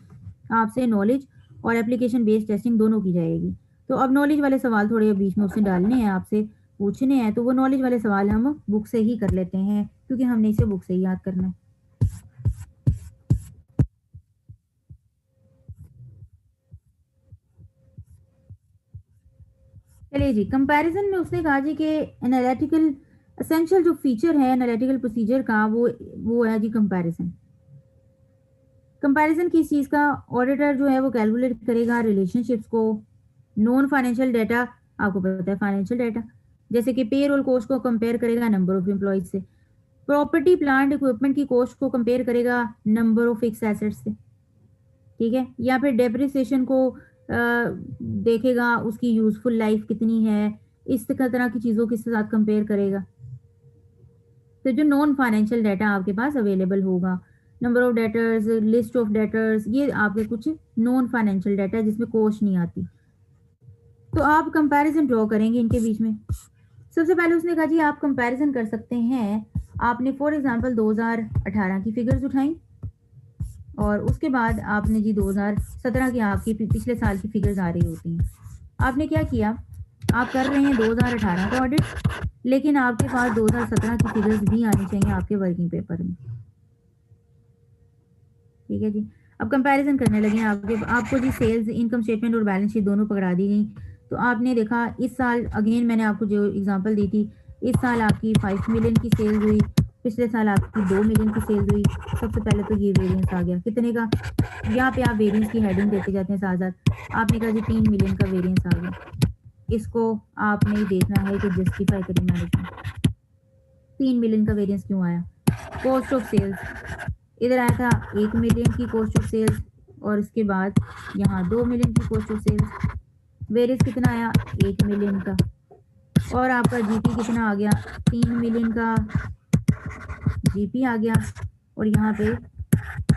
आपसे नॉलेज और एप्लीकेशन बेस्ड टेस्टिंग दोनों की जाएगी। तो अब नॉलेज वाले सवाल थोड़े बीच में उससे डालने हैं, आपसे पूछने हैं, तो वो नॉलेज वाले सवाल हम बुक से ही कर लेते हैं क्योंकि हमने इसे बुक से ही याद करना है। चलिए जी, कंपैरिजन में उसने कहा जी कि एनालिटिकल एसेंशियल जो फीचर है एनालिटिकल प्रोसीजर का वो है जी कंपैरिजन। कंपैरिजन किस चीज़ का, ऑडिटर जो है वो कैलकुलेट करेगा रिलेशनशिप्स को, नॉन फाइनेंशियल डाटा, आपको पता है फाइनेंशियल डाटा, जैसे कि पेरोल कॉस्ट को कंपेयर करेगा नंबर ऑफ एम्प्लॉयज से, प्रॉपर्टी प्लांट इक्विपमेंट की कॉस्ट को कंपेयर करेगा नंबर ऑफ फिक्स एसेट्स से, ठीक है, या फिर डेप्रिसिएशन को देखेगा उसकी यूजफुल लाइफ कितनी है, इस तरह की चीज़ों के साथ कंपेयर करेगा। तो जो नॉन फाइनेंशियल डाटा आपके पास अवेलेबल होगा, number of debtors, list of debtors, ये आपके कुछ नॉन फाइनेंशियल डाटा है जिसमें कॉस्ट नहीं आती। तो आप कंपैरिजन ड्रॉ करेंगे इनके बीच में। सबसे पहले उसने कहा जी आप कंपैरिजन कर सकते हैं, आपने फॉर एग्जांपल 2018 की फिगर्स उठाई और उसके बाद आपने जी 2017 की आपकी पिछले साल की फिगर्स आ रही होती हैं, आपने क्या किया, आप कर रहे हैं 2018 का ऑडिट, लेकिन आपके पास 2017 की फिगर्स भी आनी चाहिए आपके वर्किंग पेपर में। ठीक है जी, अब कंपैरिजन करने लगे आपको जी सेल्स, इनकम स्टेटमेंट और बैलेंस शीट दोनों पकड़ा दी गई। तो आपने देखा इस साल, अगेन मैंने आपको जो एग्जांपल दी थी, इस साल आपकी 5 मिलियन की सेल्स हुई, पिछले साल आपकी 2 मिलियन की सेल्स हुई, सबसे पहले तो ये वेरिएंस आ गया कितने का। यहाँ पे आप वेरिएंस की हेडिंग देते जाते हैं साथ साथ। आपने कहा जी 3 मिलियन का वेरिएंस आ गया, इसको आपने देखना है कि जस्टिफाई करें मैनेजमेंट 3 मिलियन का वेरिएंस क्यों आया। कॉस्ट ऑफ सेल्स इधर आया था 1 मिलियन की कॉस्ट ऑफ सेल्स, और उसके बाद यहाँ 2 मिलियन की कॉस्ट ऑफ सेल्स, वेरिएंस कितना आया 1 मिलियन का, और आपका जीपी कितना आ गया 3 मिलियन का जीपी आ गया, और यहाँ पे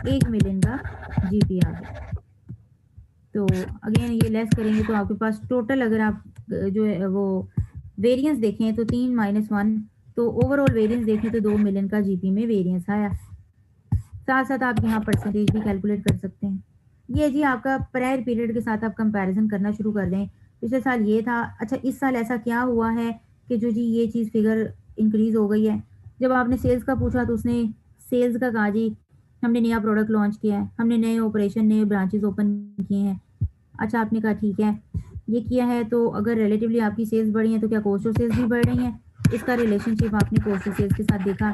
1 मिलियन का जीपी आ गया। तो अगेन ये लेस करेंगे तो आपके पास टोटल अगर आप जो है वो वेरिएंस देखें तो 3 - 1, तो ओवरऑल वेरिएंस देखें तो 2 मिलियन का जीपी में वेरिएंस आया। साथ साथ आप यहाँ परसेंटेज भी कैलकुलेट कर सकते हैं। ये जी आपका प्रायर पीरियड के साथ आप कंपैरिजन करना शुरू कर दें। पिछले साल ये था, अच्छा इस साल ऐसा क्या हुआ है कि जो जी ये चीज़ फिगर इंक्रीज हो गई है। जब आपने सेल्स का पूछा तो उसने सेल्स का कहा जी हमने नया प्रोडक्ट लॉन्च किया है, हमने नए ऑपरेशन नए ब्रांचेस ओपन किए हैं। अच्छा आपने कहा ठीक है ये किया है, तो अगर रिलेटिवली आपकी सेल्स बढ़ी हैं तो क्या कॉस्ट ऑफ सेल्स भी बढ़ रही हैं। इसका रिलेशनशिप आपने कॉस्ट ऑफ सेल्स के साथ देखा।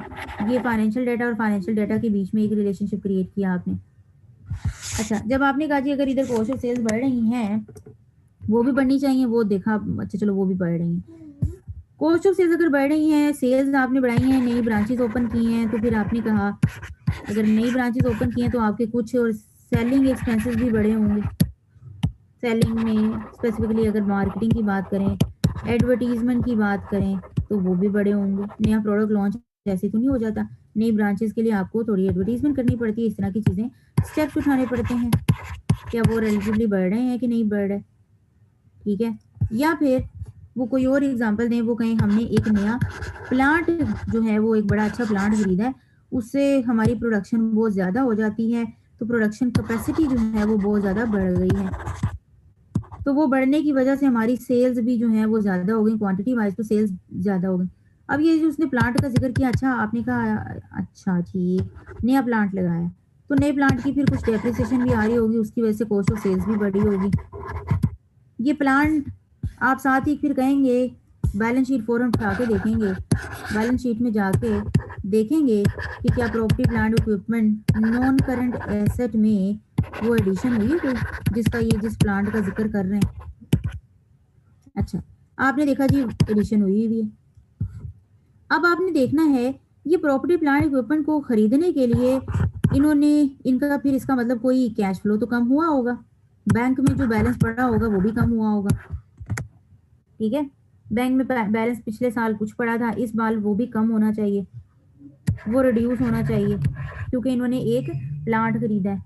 ये फाइनेंशियल डाटा और फाइनेंशियल डाटा के बीच में एक रिलेशनशिप क्रिएट किया आपने। अच्छा जब आपने कहा जी अगर इधर कॉस्ट ऑफ सेल्स बढ़ रही हैं वो भी बढ़नी चाहिए, वो देखा, अच्छा चलो वो भी बढ़ रही हैं। कॉस्ट ऑफ सेल्स अगर बढ़ रही हैं, सेल्स आपने बढ़ाई हैं, नई ब्रांचेस ओपन की हैं, तो फिर आपने कहा अगर नई ब्रांचेस ओपन की हैं तो आपके कुछ और सेलिंग एक्सपेंसेस भी बढ़े होंगे। सेलिंग में स्पेसिफिकली अगर मार्केटिंग की बात करें, एडवर्टीजमेंट की बात करें तो वो भी बड़े होंगे। नया प्रोडक्ट लॉन्च ऐसे तो नहीं हो जाता, नई ब्रांचेस के लिए आपको थोड़ी एडवर्टीजमेंट करनी पड़ती है, इस तरह की चीज़ें स्टेप्स उठाने पड़ते हैं। क्या वो रिलेटिवली बढ़ रहे हैं कि नहीं बढ़ रहे, ठीक है। या फिर वो कोई और एग्जांपल दें, वो कहें हमने एक नया प्लांट जो है वो एक बड़ा अच्छा प्लांट खरीदा है, उससे हमारी प्रोडक्शन बहुत ज़्यादा हो जाती है, तो प्रोडक्शन कैपेसिटी जो है वो बहुत ज़्यादा बढ़ गई है, तो वो बढ़ने की वजह से हमारी सेल्स भी जो है वो ज़्यादा हो गई, क्वांटिटी वाइज तो सेल्स ज़्यादा हो गई। अब ये जो उसने प्लांट का जिक्र किया, अच्छा आपने कहा अच्छा ठीक नया प्लांट लगाया, तो नए प्लांट की फिर कुछ डेप्रिसिएशन भी आ रही होगी, उसकी वजह से कॉस्ट ऑफ सेल्स भी बढ़ी होगी। ये प्लांट आप साथ ही फिर कहेंगे बैलेंस शीट फॉरम उठा के देखेंगे, बैलेंस शीट में जाके देखेंगे कि क्या property plant equipment non current asset में वो एडिशन हुई है कोई जिसका ये जिस प्लांट का जिक्र कर रहे हैं। अच्छा आपने देखा जी एडिशन हुई हुई है। अब आपने देखना है ये प्रॉपर्टी प्लांट इक्विपमेंट को खरीदने के लिए इन्होंने इनका फिर इसका मतलब कोई कैश फ्लो तो कम हुआ होगा, बैंक में जो बैलेंस पड़ा होगा वो भी कम हुआ होगा, ठीक है। बैंक में बैलेंस पिछले साल कुछ पड़ा था, इस बार वो भी कम होना चाहिए, वो रिड्यूस होना चाहिए, क्योंकि इन्होंने एक प्लांट खरीदा है।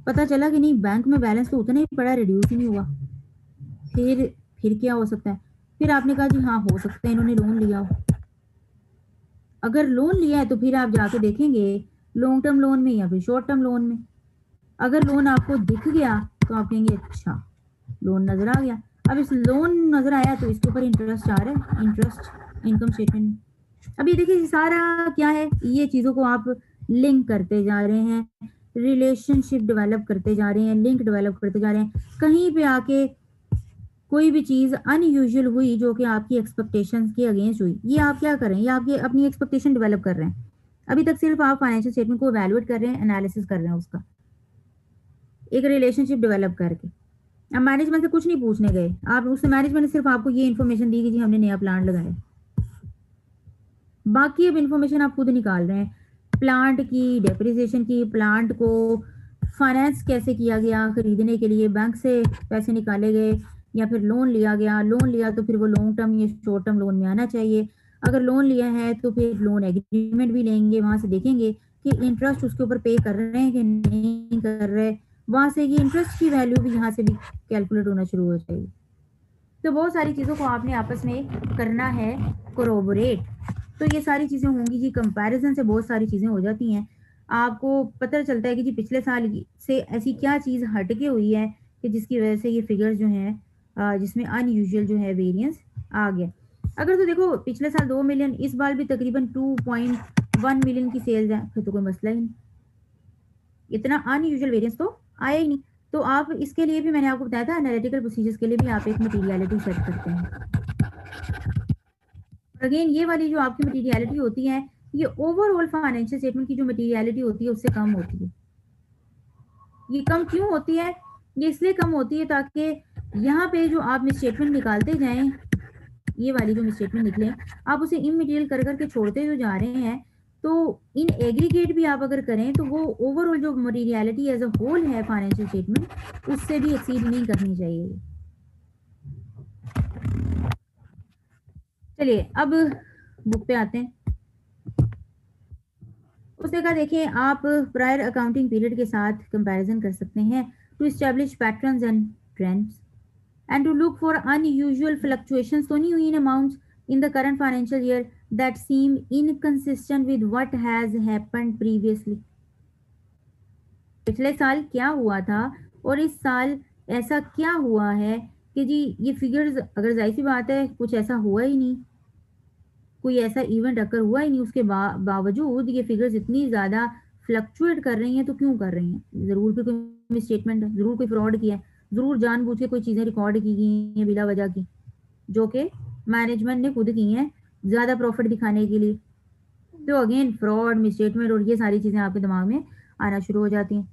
पता चला कि नहीं बैंक में बैलेंस तो उतना ही पड़ा, रिड्यूस ही नहीं हुआ, फिर क्या हो सकता है। फिर आपने कहा जी हाँ हो सकता है इन्होंने लोन लिया हो। अगर लोन लिया है तो फिर आप जाके देखेंगे लॉन्ग टर्म लोन में या फिर शॉर्ट टर्म लोन में। अगर लोन आपको दिख गया तो आप कहेंगे अच्छा लोन नजर आ गया। अब इस लोन नजर आया तो इसके ऊपर इंटरेस्ट आ रहा है, इंटरेस्ट इनकम स्टेटमेंट में। अब ये देखिए सारा क्या है, ये चीजों को आप लिंक करते जा रहे हैं, रिलेशनशिप डेवलप करते जा रहे हैं, लिंक डेवलप करते जा रहे हैं। कहीं पे आके कोई भी चीज अनयूजुअल हुई जो कि आपकी एक्सपेक्टेशंस के अगेंस्ट हुई, ये आप क्या कर रहे हैं, ये आपकी अपनी एक्सपेक्टेशन डेवलप कर रहे हैं। अभी तक सिर्फ आप फाइनेंशियल स्टेटमेंट को इवैल्यूएट कर रहे हैं, एनालिसिस कर रहे हैं उसका, एक रिलेशनशिप डेवलप करके। अब मैनेजमेंट से कुछ नहीं पूछने गए आप, उससे मैनेजमेंट ने सिर्फ आपको ये इन्फॉर्मेशन दी कि जी हमने नया प्लांट लगाया, बाकी अब इन्फॉर्मेशन आप खुद निकाल रहे हैं, प्लांट की, डेप्रिसिएशन की, प्लांट को फाइनेंस कैसे किया गया खरीदने के लिए, बैंक से पैसे निकाले गए या फिर लोन लिया गया। लोन लिया तो फिर वो लॉन्ग टर्म या शॉर्ट टर्म लोन में आना चाहिए। अगर लोन लिया है तो फिर लोन एग्रीमेंट भी लेंगे, वहां से देखेंगे कि इंटरेस्ट उसके ऊपर पे कर रहे हैं कि नहीं कर रहे, वहां से ये इंटरेस्ट की वैल्यू भी यहाँ से भी कैलकुलेट होना शुरू हो जाएगी। तो बहुत सारी चीज़ों को आपने आपस में करना है कोरोबोरेट, तो ये सारी चीज़ें होंगी जी। कंपैरिजन से बहुत सारी चीज़ें हो जाती हैं, आपको पता चलता है कि जी पिछले साल से ऐसी क्या चीज़ हटके हुई है कि जिसकी वजह से ये फिगर जो है जिसमें अनयूजुअल जो है वेरिएंस आ गया। अगर तो देखो पिछले साल 2 मिलियन, इस बार भी तकरीबन 2.1 मिलियन की सेल्स है, फिर तो कोई मसला ही नहीं, इतना अनयूजुअल वेरिएंस तो आया ही नहीं। तो आप इसके लिए भी मैंने आपको बताया था एनालिटिकल प्रोसीजर्स के लिए भी आप एक मटीरियलिटी सेट करते हैं। अगेन ये वाली जो आपकी मटीरियलिटी होती है ये ओवरऑल फाइनेंशियल स्टेटमेंट की जो मटेरियलिटी होती है उससे कम होती है। ये कम क्यों होती है? ये इसलिए कम होती है ताकि यहाँ पे जो आप स्टेटमेंट निकालते जाएं, ये वाली जो स्टेटमेंट निकले, आप उसे इमटेरियल कर करके छोड़ते जो जा रहे हैं, तो इन एग्रीगेट भी आप अगर करें तो वो ओवरऑल जो मटेरियलिटी एज अ होल है फाइनेंशियल स्टेटमेंट, उससे भी एक्सीड नहीं करनी चाहिए। चलिए अब बुक पे आते हैं। उसने कहा देखिए आप प्रायर अकाउंटिंग पीरियड के साथ कंपैरिजन कर सकते हैं to establish patterns and trends and to look for unusual fluctuations तो नहीं हुई in amounts in the current financial year that seem inconsistent with what has happened previously। पिछले साल क्या हुआ था और इस साल ऐसा क्या हुआ है कि जी ये फिगर्स, अगर जाहिर सी बात है कुछ ऐसा हुआ ही नहीं, कोई ऐसा इवेंट अकर हुआ ही नहीं, उसके बावजूद ये फिगर्स इतनी ज़्यादा फ्लक्चुएट कर रही हैं, तो क्यों कर रही हैं? ज़रूर भी कोई मिसस्टेटमेंट है, ज़रूर कोई फ्रॉड किया है, ज़रूर जानबूझ के कोई चीज़ें रिकॉर्ड की गई हैं बिला वजह की, जो कि मैनेजमेंट ने खुद की हैं ज़्यादा प्रॉफिट दिखाने के लिए। तो अगेन फ्रॉड, मिसस्टेटमेंट और ये सारी चीज़ें आपके दिमाग में आना शुरू हो जाती हैं।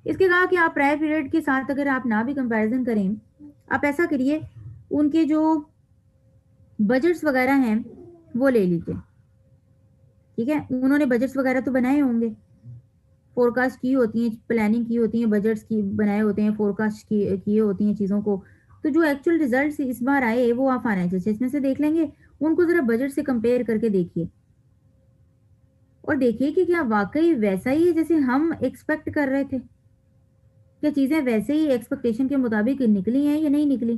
इसके कहा कि आप प्रायर पीरियड के साथ अगर आप ना भी कंपैरिजन करें, आप ऐसा करिए उनके जो बजट्स वगैरह हैं वो ले लीजिए, ठीक है? उन्होंने बजट्स वगैरह तो बनाए होंगे, फोरकास्ट की होती हैं, प्लानिंग की होती है, बजट्स की बनाए होते हैं, फोरकास्ट किए होती हैं चीज़ों को। तो जो एक्चुअल रिजल्ट्स इस बार आए वो आप फाइनेंशियल स्टेटमेंट से देख लेंगे, उनको ज़रा बजट से कंपेयर करके देखिए और देखिए कि क्या वाकई वैसा ही है जैसे हम एक्सपेक्ट कर रहे थे, क्या चीज़ें वैसे ही एक्सपेक्टेशन के मुताबिक निकली हैं या नहीं निकली,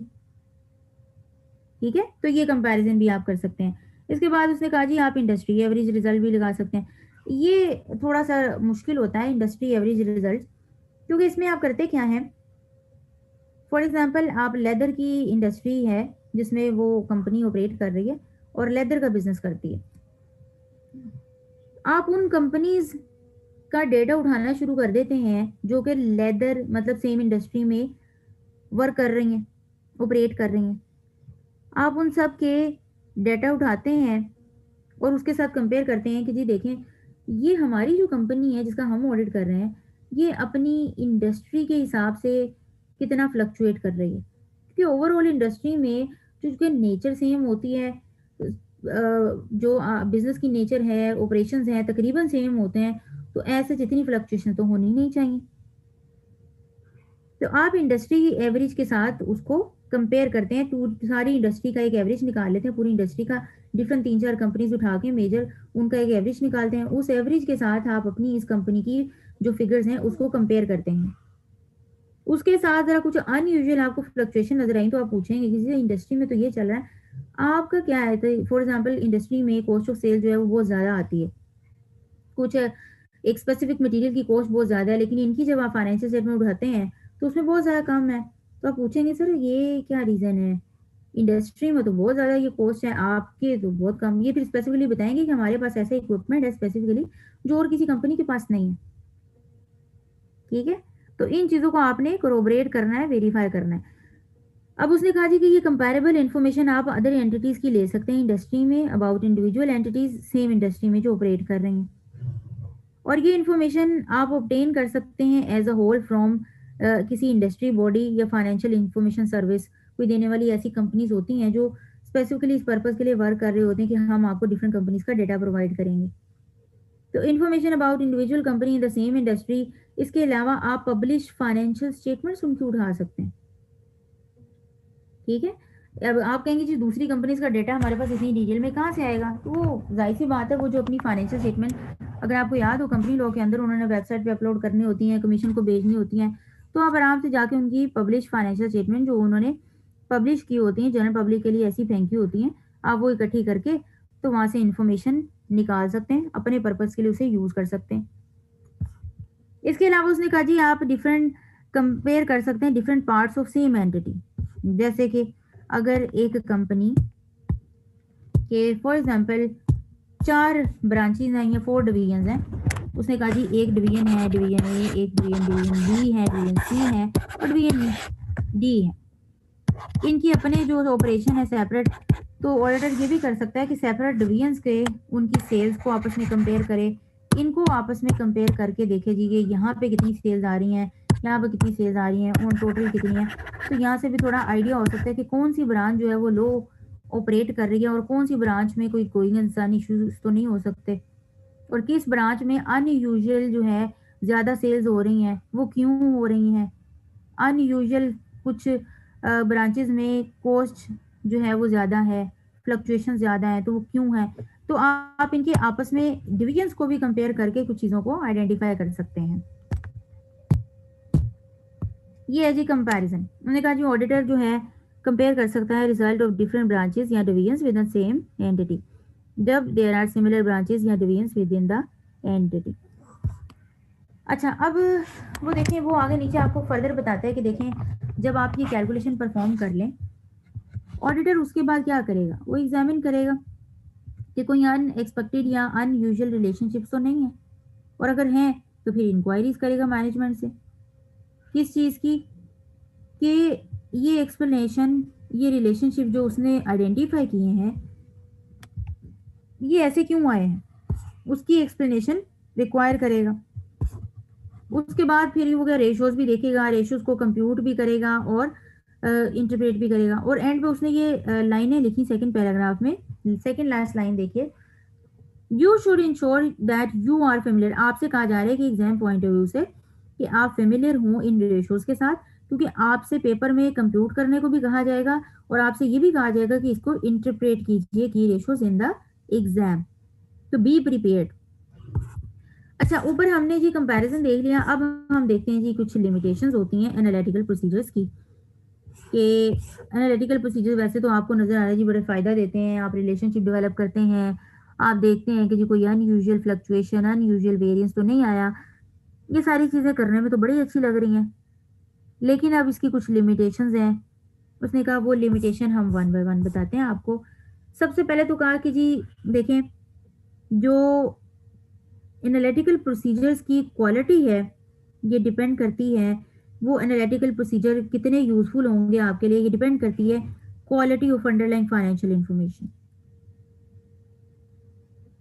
ठीक है? तो ये कंपैरिजन भी आप कर सकते हैं। इसके बाद उसने कहा जी आप इंडस्ट्री एवरेज रिजल्ट भी लगा सकते हैं। ये थोड़ा सा मुश्किल होता है इंडस्ट्री एवरेज रिजल्ट, क्योंकि इसमें आप करते क्या हैं, फॉर एग्जांपल आप लेदर की इंडस्ट्री है जिसमें वो कंपनी ऑपरेट कर रही है और लेदर का बिजनेस करती है, आप उन कंपनीज का डेटा उठाना शुरू कर देते हैं जो कि लेदर मतलब सेम इंडस्ट्री में वर्क कर रही हैं, ऑपरेट कर रही हैं। आप उन सब के डेटा उठाते हैं और उसके साथ कंपेयर करते हैं कि जी देखें ये हमारी जो कंपनी है जिसका हम ऑडिट कर रहे हैं, ये अपनी इंडस्ट्री के हिसाब से कितना फ्लक्चुएट कर रही है, क्योंकि ओवरऑल इंडस्ट्री में जो नेचर सेम होती है, जो बिजनेस की नेचर है, ऑपरेशंस हैं, तकरीबन सेम होते हैं, तो ऐसे जितनी फ्लक्चुएशन तो होनी नहीं चाहिए। तो आप इंडस्ट्री एवरेज के साथ उसको कंपेयर करते हैं, सारी इंडस्ट्री का एक एवरेज निकाल लेते हैं, पूरी इंडस्ट्री का डिफरेंट 3-4 कंपनीज उठा के मेजर उनका एक एवरेज निकालते हैं, उस एवरेज के साथ आप अपनी इस कंपनी की जो फिगर्स हैं उसको कंपेयर करते हैं। उसके साथ जरा कुछ अनयूजुअल आपको फ्लक्चुएशन नजर आई तो आप पूछेंगे किसी इंडस्ट्री में तो ये चल रहा है, आपका क्या है? तो फॉर एग्जाम्पल इंडस्ट्री में कॉस्ट ऑफ सेल जो है वो बहुत ज़्यादा आती है, कुछ एक स्पेसिफिक मटेरियल की कॉस्ट बहुत ज़्यादा है, लेकिन इनकी जब आप फाइनेंशियल स्टेटमेंट उठाते हैं तो उसमें बहुत ज़्यादा कम है, तो आप पूछेंगे सर ये क्या रीज़न है, इंडस्ट्री में तो बहुत ज़्यादा ये कॉस्ट है, आपके तो बहुत कम। ये फिर स्पेसिफिकली बताएंगे कि हमारे पास ऐसा इक्विपमेंट है स्पेसिफिकली जो और किसी कंपनी के पास नहीं है, ठीक है? तो इन चीज़ों को आपने कोरोबरेट करना है, वेरीफाई करना है। अब उसने कहा जी कि ये कंपैरेबल इन्फॉर्मेशन आप अदर एंटिटीज़ की ले सकते हैं इंडस्ट्री में about individual entities same industry में जो ऑपरेट कर रही हैं, और ये इन्फॉर्मेशन आप ऑब्टेन कर सकते हैं एज अ होल फ्रॉम किसी इंडस्ट्री बॉडी या फाइनेंशियल इंफॉर्मेशन सर्विस कोई देने वाली ऐसी कंपनीज होती हैं जो स्पेसिफिकली इस पर्पज़ के लिए वर्क कर रहे होते हैं कि हम आपको डिफरेंट कंपनीज का डेटा प्रोवाइड करेंगे। तो information about individual company in the same industry, इसके अलावा आप पब्लिश फाइनेंशियल स्टेटमेंट्स उनकी उठा सकते हैं, ठीक है? अब आप कहेंगे जी दूसरी कंपनीज का डेटा हमारे पास इतनी डिटेल में कहाँ से आएगा, तो वो जाहिर सी बात है वो जो अपनी फाइनेंशियल स्टेटमेंट, अगर आपको याद हो कंपनी लॉ के अंदर उन्होंने वेबसाइट पे अपलोड करनी होती हैं, कमीशन को भेजनी होती हैं, तो आप आराम से जाके उनकी पब्लिश फाइनेंशियल स्टेटमेंट जो उन्होंने पब्लिश की होती हैं जनरल पब्लिक के लिए ऐसी फेंकी होती हैं, आप वो इकट्ठी करके तो वहाँ से इंफॉर्मेशन निकाल सकते हैं, अपने पर्पज़ के लिए उसे यूज़ कर सकते हैं। इसके अलावा उसने कहा जी आप डिफरेंट कंपेयर कर सकते हैं different parts of same entity, जैसे कि अगर एक कंपनी के फॉर एग्जांपल 4 ब्रांचेज हैं या 4 डिवीजन हैं, उसने कहा जी एक डिवीजन है डिवीजन ए, एक डिवीजन बी है, डिवीजन सी है और डिवीजन डी है, इनकी अपने जो ऑपरेशन है सेपरेट तो ऑडिटर ये भी कर सकता है कि सेपरेट डिवीजन्स के उनकी सेल्स को आपस में कंपेयर करे, इनको आपस में कंपेयर करके देखे जी ये यहाँ पे कितनी सेल्स आ रही हैं, यहाँ पे कितनी सेल्स आ रही हैं और टोटल कितनी है। तो यहाँ से भी थोड़ा आइडिया हो सकता है कि कौन सी ब्रांच जो है वो लो ऑपरेट कर रही है और कौन सी ब्रांच में कोई गोइंग कंसर्न इश्यूज तो नहीं हो सकते, और किस ब्रांच में अनयूजुअल जो है ज़्यादा सेल्स हो रही हैं, वो क्यों हो रही हैं। अनयूजुअल कुछ ब्रांचेस में कॉस्ट जो है वो ज़्यादा है, फ्लक्चुएशन ज़्यादा है, तो वो क्यों है। तो आप इनके आपस में डिविजन्स को भी कंपेयर करके कुछ चीज़ों को आइडेंटिफाई कर सकते हैं। ये है जी कंपैरिजन। उन्होंने कहा जी ऑडिटर जो है कंपेयर कर सकता है रिजल्ट ऑफ डिफरेंट ब्रांचेस या divisions with the same entity जब देयर आर सिमिलर ब्रांचेस या divisions with in the entity. अच्छा, अब वो देखें, वो आगे नीचे आपको फर्दर बताता है कि देखें जब आप ये कैलकुलेशन परफॉर्म कर लें, ऑडिटर उसके बाद क्या करेगा, वो एग्जामिन करेगा कि कोई अनएक्सपेक्टेड या अनयूजुअल रिलेशनशिप्स तो नहीं है, और अगर हैं तो फिर इंक्वायरीज करेगा मैनेजमेंट से। किस चीज़ की, कि ये एक्सप्लेनेशन, ये रिलेशनशिप जो उसने आइडेंटिफाई किए हैं ये ऐसे क्यों आए हैं, उसकी एक्सप्लेनेशन रिक्वायर करेगा। उसके बाद फिर वो क्या रेशोज भी देखेगा, रेशोज को कंप्यूट भी करेगा और इंटरप्रेट भी करेगा। और एंड पे उसने ये लाइनें लिखी सेकंड पैराग्राफ में, सेकंड लास्ट लाइन देखिए, you should ensure that you are familiar. आपसे कहा जा रहा है कि एग्जाम पॉइंट ऑफ व्यू से कि आप फेमिलियर हों इन रेशोज के साथ, क्योंकि आपसे पेपर में कंप्यूट करने को भी कहा जाएगा और आपसे ये भी कहा जाएगा कि इसको इंटरप्रेट कीजिए की रेशोज इन द एग्जाम, तो बी प्रिपेयर्ड। अच्छा, ऊपर हमने जी कंपैरिजन देख लिया, अब हम देखते हैं जी कुछ लिमिटेशंस होती हैं एनालिटिकल प्रोसीजर्स की। कि एनालिटिकल प्रोसीजर वैसे तो आपको नजर आ रहा है जी बड़े फायदा देते हैं, आप रिलेशनशिप डेवलप करते हैं, आप देखते हैं कि जी कोई अनयूजुअल फ्लक्चुएशन, अनयूजुअल वेरिएंस तो नहीं आया, ये सारी चीजें करने में तो बड़ी अच्छी लग रही हैं, लेकिन अब इसकी कुछ लिमिटेशंस हैं। उसने कहा वो लिमिटेशन हम वन बाय वन बताते हैं आपको। सबसे पहले तो कहा कि जी देखें जो एनालिटिकल प्रोसीजर्स की क्वालिटी है ये डिपेंड करती है, वो एनालिटिकल प्रोसीजर कितने यूजफुल होंगे आपके लिए, ये डिपेंड करती है quality of underlying financial information.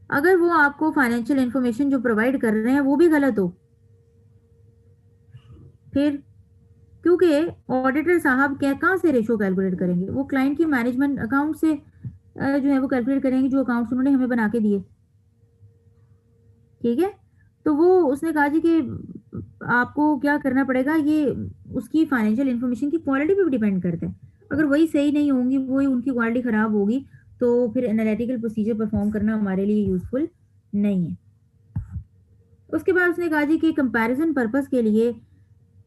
अगर वो आपको फाइनेंशियल इंफॉर्मेशन जो प्रोवाइड कर रहे हैं वो भी गलत हो, फिर क्योंकि ऑडिटर साहब क्या कहाँ से रेशो कैलकुलेट करेंगे, वो क्लाइंट की मैनेजमेंट अकाउंट से जो है वो कैलकुलेट करेंगे जो अकाउंट्स उन्होंने हमें बना के दिए, ठीक है। तो वो उसने कहा जी कि आपको क्या करना पड़ेगा, ये उसकी फाइनेंशियल इंफॉर्मेशन की क्वालिटी पे भी डिपेंड करता है। अगर वही सही नहीं होंगी, वही उनकी क्वालिटी खराब होगी, तो फिर एनालिटिकल प्रोसीजर परफॉर्म करना हमारे लिए यूजफुल नहीं है। उसके बाद उसने कहा जी कि कंपैरिजन पर्पस के लिए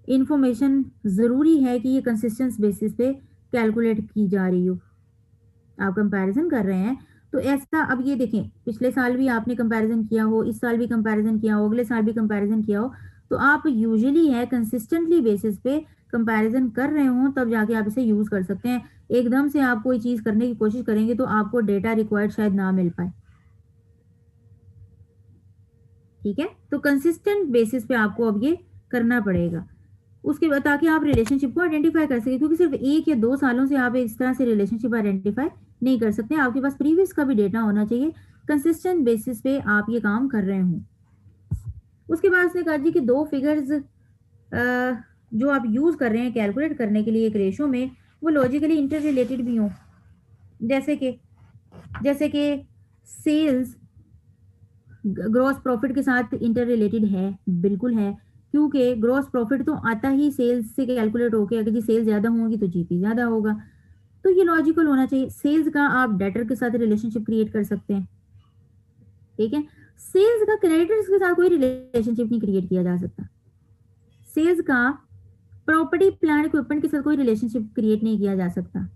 इंफॉर्मेशन ज़रूरी है कि ये कंसिस्टेंट बेसिस पे कैलकुलेट की जा रही हो। आप कंपैरिजन कर रहे हैं तो ऐसा, अब ये देखें पिछले साल भी आपने कंपैरिजन किया हो, इस साल भी कंपैरिजन किया हो, अगले साल भी कंपैरिजन किया हो, तो आप यूजुअली है कंसिस्टेंटली बेसिस पे कंपैरिजन कर रहे हो तब जाके आप इसे यूज कर सकते हैं। एकदम से आप कोई चीज करने की कोशिश करेंगे तो आपको डेटा रिक्वायर्ड शायद ना मिल पाए, ठीक है। तो कंसिस्टेंट बेसिस पे आपको अब ये करना पड़ेगा उसके बाद, ताकि आप रिलेशनशिप को आइडेंटिफाई कर सके, क्योंकि सिर्फ 1 या 2 सालों से आप इस तरह से रिलेशनशिप आइडेंटिफाई नहीं कर सकते, आपके पास प्रीवियस का भी डेटा होना चाहिए, कंसिस्टेंट बेसिस पे आप ये काम कर रहे हो। उसके बाद उसने कहा जी कि 2 फिगर्स जो आप यूज कर रहे हैं कैलकुलेट करने के लिए एक रेशो में, वो लॉजिकली इंटर रिलेटेड भी हों, जैसे कि सेल्स ग्रॉस प्रॉफिट के साथ इंटर रिलेटेड है, बिल्कुल है, क्योंकि ग्रॉस प्रॉफिट तो आता ही सेल्स से कैलकुलेट होके, अगर जी सेल्स ज़्यादा होगी तो जीपी ज़्यादा होगा, तो ये लॉजिकल होना चाहिए। सेल्स का आप डेटर के साथ रिलेशनशिप क्रिएट कर सकते हैं, ठीक है। सेल्स का क्रेडिटर्स के साथ कोई रिलेशनशिप नहीं क्रिएट किया जा सकता, सेल्स का प्रॉपर्टी प्लांट इक्विपमेंट के साथ कोई रिलेशनशिप क्रिएट नहीं किया जा सकता।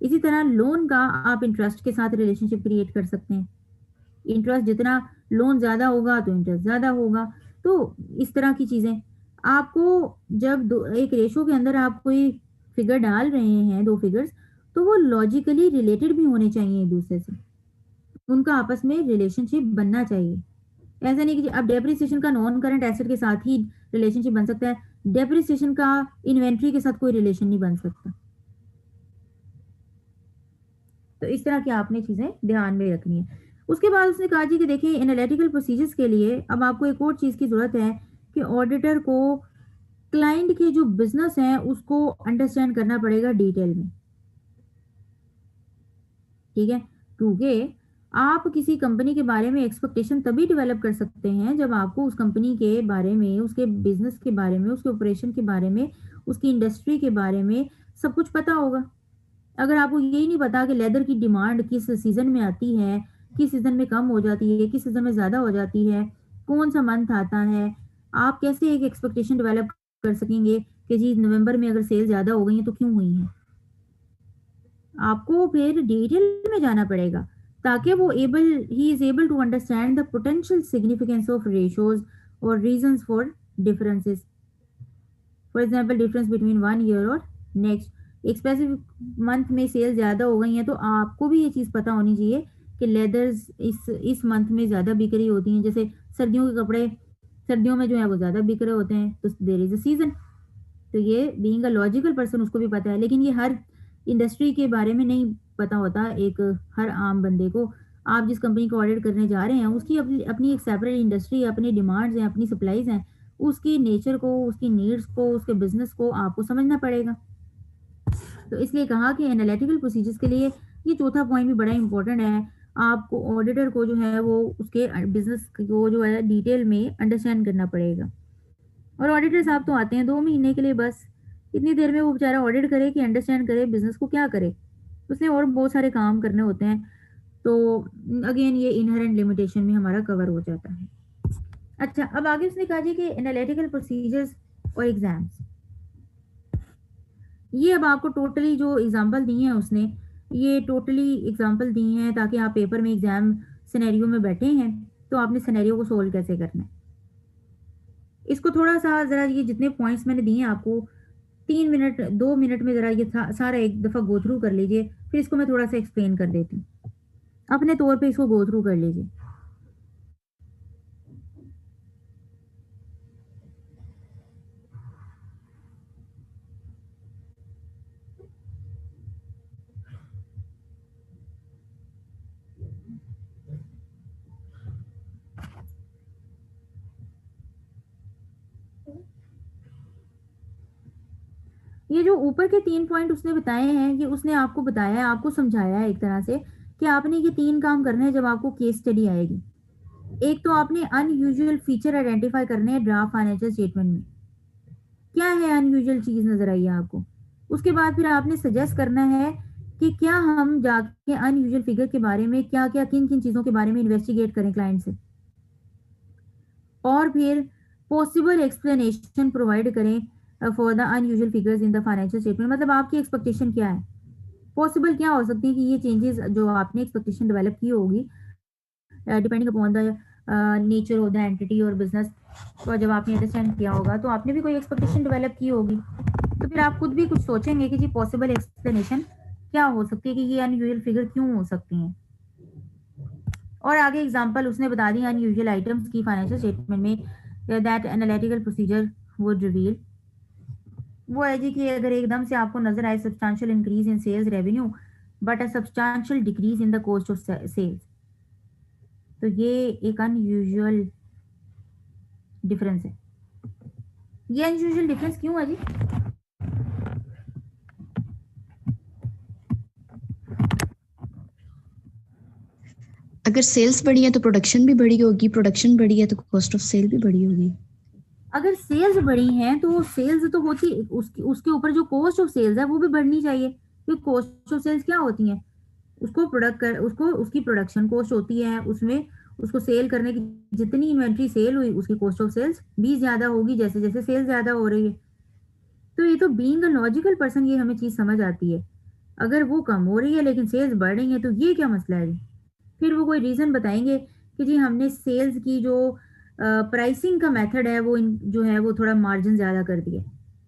इसी तरह लोन का आप इंटरेस्ट के साथ रिलेशनशिप क्रिएट कर सकते हैं, इंटरेस्ट जितना लोन ज्यादा होगा तो इंटरेस्ट ज्यादा होगा, तो इस तरह की चीजें आपको जब एक रेशो के अंदर आप कोई फिगर डाल रहे हैं, 2 फिगर्स, तो वो लॉजिकली रिलेटेड भी होने चाहिए एक दूसरे से, उनका आपस में रिलेशनशिप बनना चाहिए। ऐसा नहीं कि अब डेप्रिसिएशन का नॉन करंट एसेट के साथ ही रिलेशनशिप बन सकता है, डेप्रिसिएशन का इन्वेंट्री के साथ कोई रिलेशन नहीं बन सकता। तो इस तरह की आपने चीजें ध्यान में रखनी है। उसके बाद उसने कहा जी कि देखिए एनालिटिकल प्रोसीजर्स के लिए अब आपको एक और चीज की जरूरत है कि ऑडिटर को क्लाइंट के जो बिजनेस है उसको अंडरस्टैंड करना पड़ेगा डिटेल में, ठीक है। क्योंकि आप किसी कंपनी के बारे में एक्सपेक्टेशन तभी डेवलप कर सकते हैं जब आपको उस कंपनी के बारे में, उसके बिजनेस के बारे में, उसके ऑपरेशन के बारे में, उसकी इंडस्ट्री के बारे में सब कुछ पता होगा। अगर आपको यही नहीं पता कि लेदर की डिमांड किस सीजन में आती है, किस सीजन में कम हो जाती है, किस सीजन में ज्यादा हो जाती है, कौन सा मंथ आता है, आप कैसे एक एक्सपेक्टेशन डेवलप कर सकेंगे कि जी नवंबर में अगर सेल ज्यादा हो गई है तो क्यों हुई है। आपको फिर डिटेल में जाना पड़ेगा ताकि वो he is able to understand the potential significance of ratios और reasons for differences. For example difference between one year और नेक्स्ट। एक स्पेसिफिक मंथ में सेल ज़्यादा हो गई हैं तो आपको भी ये चीज़ पता होनी चाहिए कि लेदर्स इस मंथ में ज़्यादा बिक रही होती हैं। जैसे सर्दियों के कपड़े सर्दियों में जो है वो ज़्यादा बिक रहे होते हैं, तो देयर इज़ अ सीज़न। तो ये बीइंग अ लॉजिकल पर्सन उसको भी पता है, लेकिन ये हर इंडस्ट्री के बारे में नहीं पता होता एक हर आम बंदे को। आप जिस कंपनी को ऑडिट करने जा रहे हैं उसकी अपनी अपनी एक सेपरेट इंडस्ट्री, अपनी डिमांड्स हैं, अपनी सप्लाईज हैं, उसकी नेचर को, उसकी नीड्स को, उसके बिजनेस को आपको समझना पड़ेगा। तो इसलिए कहा कि एनालिटिकल प्रोसीजर्स के लिए ये चौथा पॉइंट भी बड़ा इंपॉर्टेंट है। आपको ऑडिटर को जो है वो उसके बिजनेस को जो है डिटेल में अंडरस्टैंड करना पड़ेगा। और ऑडिटर साहब तो आते हैं 2 महीने के लिए बस। इतनी देर में वो बेचारा ऑडिट करे कि अंडरस्टैंड करे बिजनेस को क्या करे, उसने और बहुत सारे काम करने होते हैं। तो अगेन ये इनहेरेंट लिमिटेशन में हमारा कवर हो जाता है। अच्छा, अब आगे उसने कहा जी कि एनालिटिकल प्रोसीजर्स और एग्जाम्स। ये अब आपको टोटली जो एग्जाम्पल दी हैं उसने, ये टोटली एग्जाम्पल दी हैं ताकि आप पेपर में एग्जाम सिनेरियो में बैठे हैं तो आपने सिनेरियो को सोल्व कैसे करना है। इसको थोड़ा सा ज़रा ये जितने पॉइंट्स मैंने दिए हैं आपको 3 मिनट 2 मिनट में ज़रा ये सारा एक दफ़ा गो थ्रू कर लीजिए, फिर इसको मैं थोड़ा सा एक्सप्लेन कर देती हूँ। अपने तौर पे इसको गो थ्रू कर लीजिए। ये जो ऊपर के 3 पॉइंट उसने बताए हैं, ये उसने आपको बताया है, आपको समझाया है एक तरह से कि आपने ये 3 काम करने हैं जब आपको केस स्टडी आएगी। एक तो आपने अनयूजुअल फीचर आइडेंटिफाई करने हैं ड्राफ्ट फाइनेंशियल स्टेटमेंट में, क्या है अनयूजुअल चीज नजर आई है आपको। उसके बाद फिर आपने सजेस्ट करना है कि क्या हम जाके अनयूजुअल फिगर के बारे में क्या क्या किन किन चीजों के बारे में इन्वेस्टिगेट करें क्लाइंट से, और फिर पॉसिबल एक्सप्लेनेशन प्रोवाइड करें for the unusual figures in the financial statement. मतलब आपकी एक्सपेक्टेशन क्या है, पॉसिबल क्या हो सकती है कि ये चेंजेस जो आपने एक्सपेक्टेशन डेवलप की होगी depending upon the nature of the entity और बिजनेस को जब आपने अंडरस्टैंड किया होगा तो आपने भी कोई एक्सपेक्टेशन डेवलप की होगी। तो फिर आप खुद भी कुछ सोचेंगे कि जी पॉसिबल एक्सप्लेनेशन क्या हो सकती है कि ये अनयूजुअल फिगर क्यों हो सकती हैं। और आगे एग्जांपल उसने बता दी अनयूजुअल आइटम्स की फाइनेंशियल स्टेटमेंट में that analytical procedure would reveal. वो है जी कि अगर एकदम से आपको नजर आए substantial increase in sales revenue but a substantial decrease in the cost of sales, तो ये एक अनयूजुअल डिफरेंस है। ये अनयूजुअल डिफरेंस क्यों है जी? अगर सेल्स बढ़ी है तो प्रोडक्शन भी बढ़ी होगी, प्रोडक्शन बढ़ी है तो कॉस्ट ऑफ सेल भी बढ़ी होगी। अगर सेल्स बढ़ी हैं तो सेल्स तो होती उसके ऊपर जो कॉस्ट ऑफ सेल्स है वो भी बढ़नी चाहिए, क्योंकि कॉस्ट ऑफ सेल्स क्या होती हैं, उसको उसकी प्रोडक्शन कॉस्ट होती है, उसमें उसको सेल करने की जितनी इन्वेंट्री सेल हुई उसकी कॉस्ट ऑफ सेल्स भी ज्यादा होगी जैसे जैसे सेल ज्यादा हो रही है। तो ये तो बीइंग अ लॉजिकल पर्सन ये हमें चीज समझ आती है। अगर वो कम हो रही है लेकिन सेल्स बढ़ रही है तो ये क्या मसला है जी। फिर वो कोई रीजन बताएंगे कि जी हमने सेल्स की जो प्राइसिंग का मेथड है वो जो है वो थोड़ा मार्जिन ज्यादा कर दिया,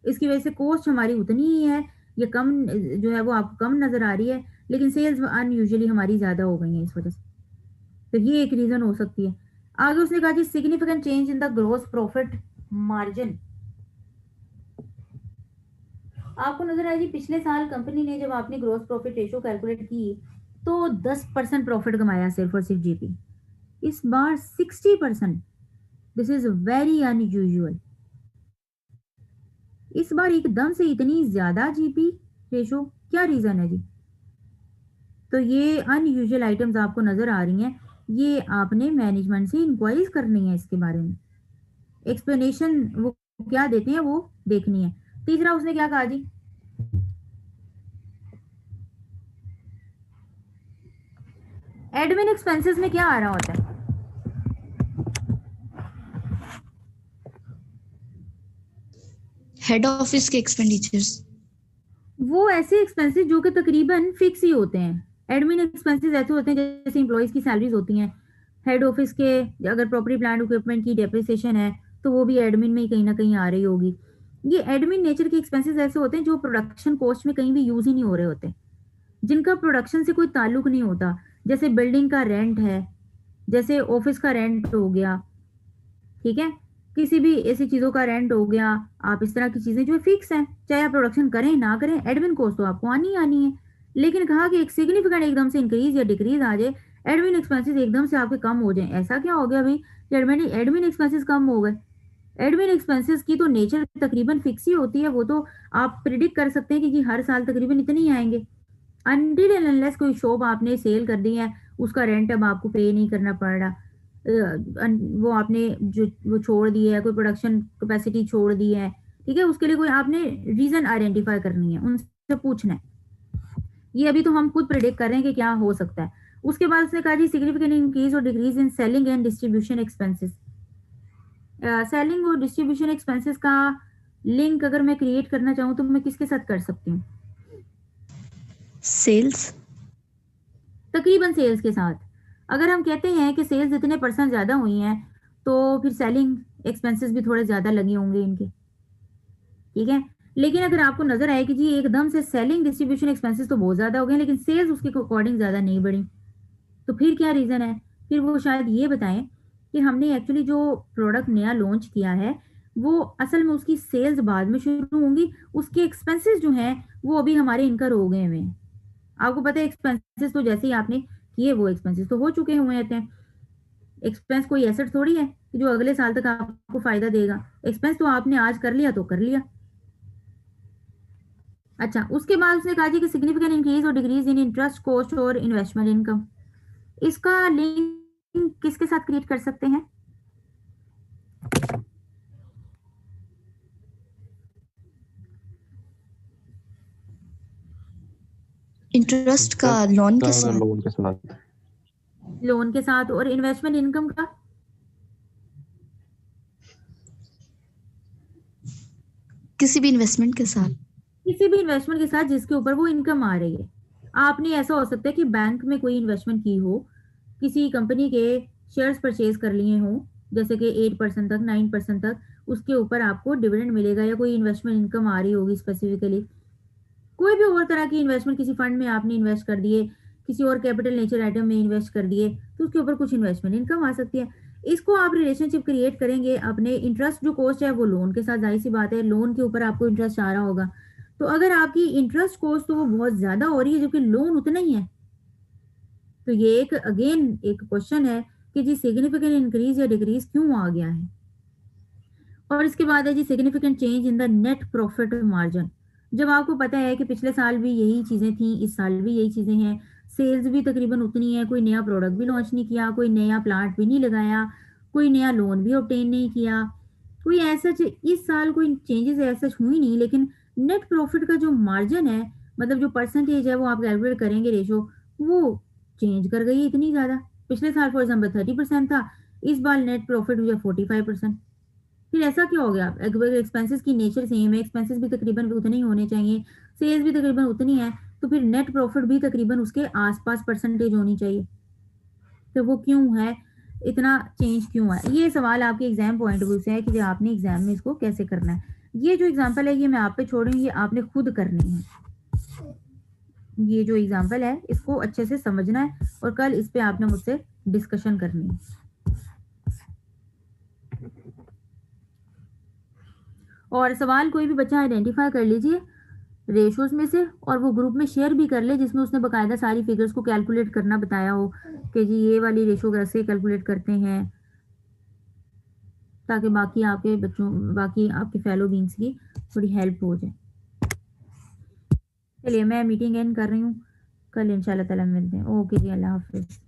इसकी वजह से कॉस्ट हमारी उतनी ही है, ये कम जो है वो आपको कम नजर आ रही है, लेकिन सेल्स अनयूजुअली हमारी ज्यादा हो गई है इस वजह से। तो ये एक रीजन हो सकती है। आगे उसने कहा जी significant change in the gross profit margin. आपको नजर आएगी पिछले साल कंपनी ने जब आपने ग्रोस प्रॉफिट रेशो कैलकुलेट की तो 10% प्रॉफिट कमाया सिर्फ और सिर्फ जीपी। इस बार 60%, दिस इज वेरी अनयूजुअल। इस बार एकदम से इतनी ज्यादा जीपी रेशो, क्या रीजन है जी? तो ये अनयूजुअल आइटम्स आपको नजर आ रही हैं, ये आपने मैनेजमेंट से इंक्वायरीज करनी है इसके बारे में, एक्सप्लेनेशन वो क्या देते हैं वो देखनी है। तीसरा उसने क्या कहा जी? एडमिन एक्सपेंसेस में क्या आ रहा होता है? हेड ऑफिस के एक्सपेंडिचर्स। वो ऐसे एक्सपेंसेस जो कि तकरीबन फिक्स ही होते हैं। एडमिन एक्सपेंसेस ऐसे होते हैं जैसे एम्प्लॉयज की सैलरीज होती हैं। हेड ऑफिस के अगर प्रॉपर्टी प्लांट इक्विपमेंट की डेप्रिसिएशन है तो वो भी एडमिन में ही कहीं ना कहीं आ रही होगी। ये एडमिन नेचर के एक्सपेंसेस ऐसे होते हैं जो प्रोडक्शन कॉस्ट में कहीं भी यूज ही नहीं हो रहे होते, जिनका प्रोडक्शन से कोई ताल्लुक नहीं होता, जैसे बिल्डिंग का रेंट है, जैसे ऑफिस का रेंट हो गया, ठीक है, किसी भी ऐसी चीजों का रेंट हो गया। आप इस तरह की चीजें जो फिक्स हैं, चाहे आप प्रोडक्शन करें ना करें, एडमिन कॉस्ट तो आपको आनी ही आनी है। लेकिन कहा कि एक सिग्निफिकेंट एकदम से इंक्रीज या डिक्रीज आ जाए, एडमिन एक्सपेंसेस एकदम से आपके कम हो जाए, ऐसा क्या हो गया भाई कि एडमिन एक्सपेंसेस कम हो गए? एडमिन एक्सपेंसेस की तो नेचर तकरीबन फिक्स ही होती है, वो तो आप प्रिडिक्ट कर सकते हैं कि जी हर साल तकरीबन इतने ही आएंगे। अनटिल एंड अनलेस कोई शॉप आपने सेल कर दी है, उसका रेंट अब आपको पे नहीं करना पड़ रहा, वो आपने जो वो छोड़ दी है, कोई प्रोडक्शन कैपेसिटी छोड़ दी है, ठीक है, उसके लिए कोई आपने रीजन आइडेंटिफाई करनी है, उनसे पूछना है। ये अभी तो हम खुद प्रिडिक्ट कर रहे हैं कि क्या हो सकता है। उसके बाद उसने कहा जी सिग्निफिकेंट इंक्रीज और decrease in selling and distribution expenses. Selling और डिस्ट्रीब्यूशन एक्सपेंसेस का लिंक अगर मैं क्रिएट करना चाहूँ तो मैं किसके साथ कर सकती हूँ? सेल्स। तकरीबन सेल्स के साथ। अगर हम कहते हैं कि सेल्स इतने परसेंट ज़्यादा हुई हैं तो फिर सेलिंग एक्सपेंसेस भी थोड़े ज़्यादा लगे होंगे इनके, ठीक है। लेकिन अगर आपको नजर आए कि जी एकदम से सेलिंग डिस्ट्रीब्यूशन एक्सपेंसेस तो बहुत ज़्यादा हो गए लेकिन सेल्स उसके अकॉर्डिंग ज़्यादा नहीं बढ़ी, तो फिर क्या रीज़न है? फिर वो शायद ये बताएं कि हमने एक्चुअली जो प्रोडक्ट नया लॉन्च किया है वो असल में उसकी सेल्स बाद में शुरू होंगी, उसके एक्सपेंसेस जो हैं वो अभी हमारे इनकर हो गए हुए हैं। आपको पता है एक्सपेंसेस तो जैसे ही आपने किए वो एक्सपेंसेस तो हो चुके हुए हैं। एक्सपेंस कोई एसेट थोड़ी है कि जो अगले साल तक आपको फायदा देगा, एक्सपेंस तो आपने आज कर लिया तो कर लिया। अच्छा, उसके बाद उसने कहा जी कि सिग्निफिकेंट इंक्रीज और डिक्रीज इन इंटरेस्ट कॉस्ट और इन्वेस्टमेंट इनकम, इसका लिंक किसके साथ क्रिएट कर सकते हैं? इंटरेस्ट का लोन के साथ। लोन के साथ। लोन के साथ। और इन्वेस्टमेंट इनकम का? किसी भी इन्वेस्टमेंट के साथ। किसी भी इन्वेस्टमेंट के साथ जिसके ऊपर वो इनकम आ रही है। आपने ऐसा हो सकता है कि बैंक में कोई इन्वेस्टमेंट की हो, किसी कंपनी के शेयर्स परचेज कर लिए हो, जैसे कि 8% तक 9% तक, उसके ऊपर आपको डिविडेंड मिलेगा या कोई इन्वेस्टमेंट इनकम आ रही होगी स्पेसिफिकली। कोई भी और तरह की इन्वेस्टमेंट, किसी फंड में आपने इन्वेस्ट कर दिए, किसी और कैपिटल नेचर आइटम में इन्वेस्ट कर दिए, तो उसके ऊपर कुछ इन्वेस्टमेंट इनकम आ सकती है। इसको आप रिलेशनशिप क्रिएट करेंगे अपने इंटरेस्ट जो कॉस्ट है वो लोन के साथ, जाहिर सी बात है लोन के ऊपर आपको इंटरेस्ट आ रहा होगा। तो अगर आपकी इंटरेस्ट कॉस्ट तो वो बहुत ज्यादा हो रही है जबकि लोन उतना ही है, तो ये एक अगेन एक क्वेश्चन है कि जी सिग्निफिकेंट इंक्रीज या डिक्रीज क्यों आ गया है। और इसके बाद है जी significant change in the net profit margin. जब आपको पता है कि पिछले साल भी यही चीजें थी, इस साल भी यही चीजें हैं, सेल्स भी तकरीबन उतनी है, कोई नया प्रोडक्ट भी लॉन्च नहीं किया, कोई नया प्लांट भी नहीं लगाया, कोई नया लोन भी ऑब्टेन नहीं किया, कोई ऐसा इस साल कोई चेंजेस ऐसा हुई नहीं, लेकिन नेट प्रॉफिट का जो मार्जिन है, मतलब जो परसेंटेज है वो आप कैलकुलेट करेंगे रेशो, वो चेंज कर गई है इतनी ज्यादा। पिछले साल फॉर एग्जाम्पल 30% था, इस बार नेट प्रॉफिट हुआ 45%। फिर ऐसा क्या हो गया? एक्सपेंसेस की नेचर सेम है, एक्सपेंसेस भी तकरीबन उतने ही होने चाहिए, सेल्स भी तकरीबन उतनी है, तो फिर नेट प्रॉफिट भी तकरीबन उसके आसपास परसेंटेज होनी चाहिए। तो वो क्यों है, इतना चेंज क्यों है? ये सवाल आपके एग्जाम पॉइंट ऑफ व्यू से है कि जो आपने एग्जाम में इसको कैसे करना है। ये जो एग्जाम्पल है ये मैं आप पे छोड़ रही हूँ, ये आपने खुद करनी है। ये जो एग्जाम्पल है इसको अच्छे से समझना है और कल इस पे आपने मुझसे डिस्कशन करनी है। और सवाल कोई भी बच्चा आइडेंटिफाई कर लीजिए रेशोज में से, और वो ग्रुप में शेयर भी कर ले जिसमें उसने बकायदा सारी फिगर्स को कैलकुलेट करना बताया हो कि जी ये वाली रेशो कैसे कैलकुलेट करते हैं, ताकि बाकी आपके बच्चों, बाकी आपके फेलो बींग्स की थोड़ी हेल्प हो जाए। चलिए मैं मीटिंग एंड कर रही हूँ, कल इंशाल्लाह ताला मिलते हैं। ओके जी, अल्लाह हाफिज।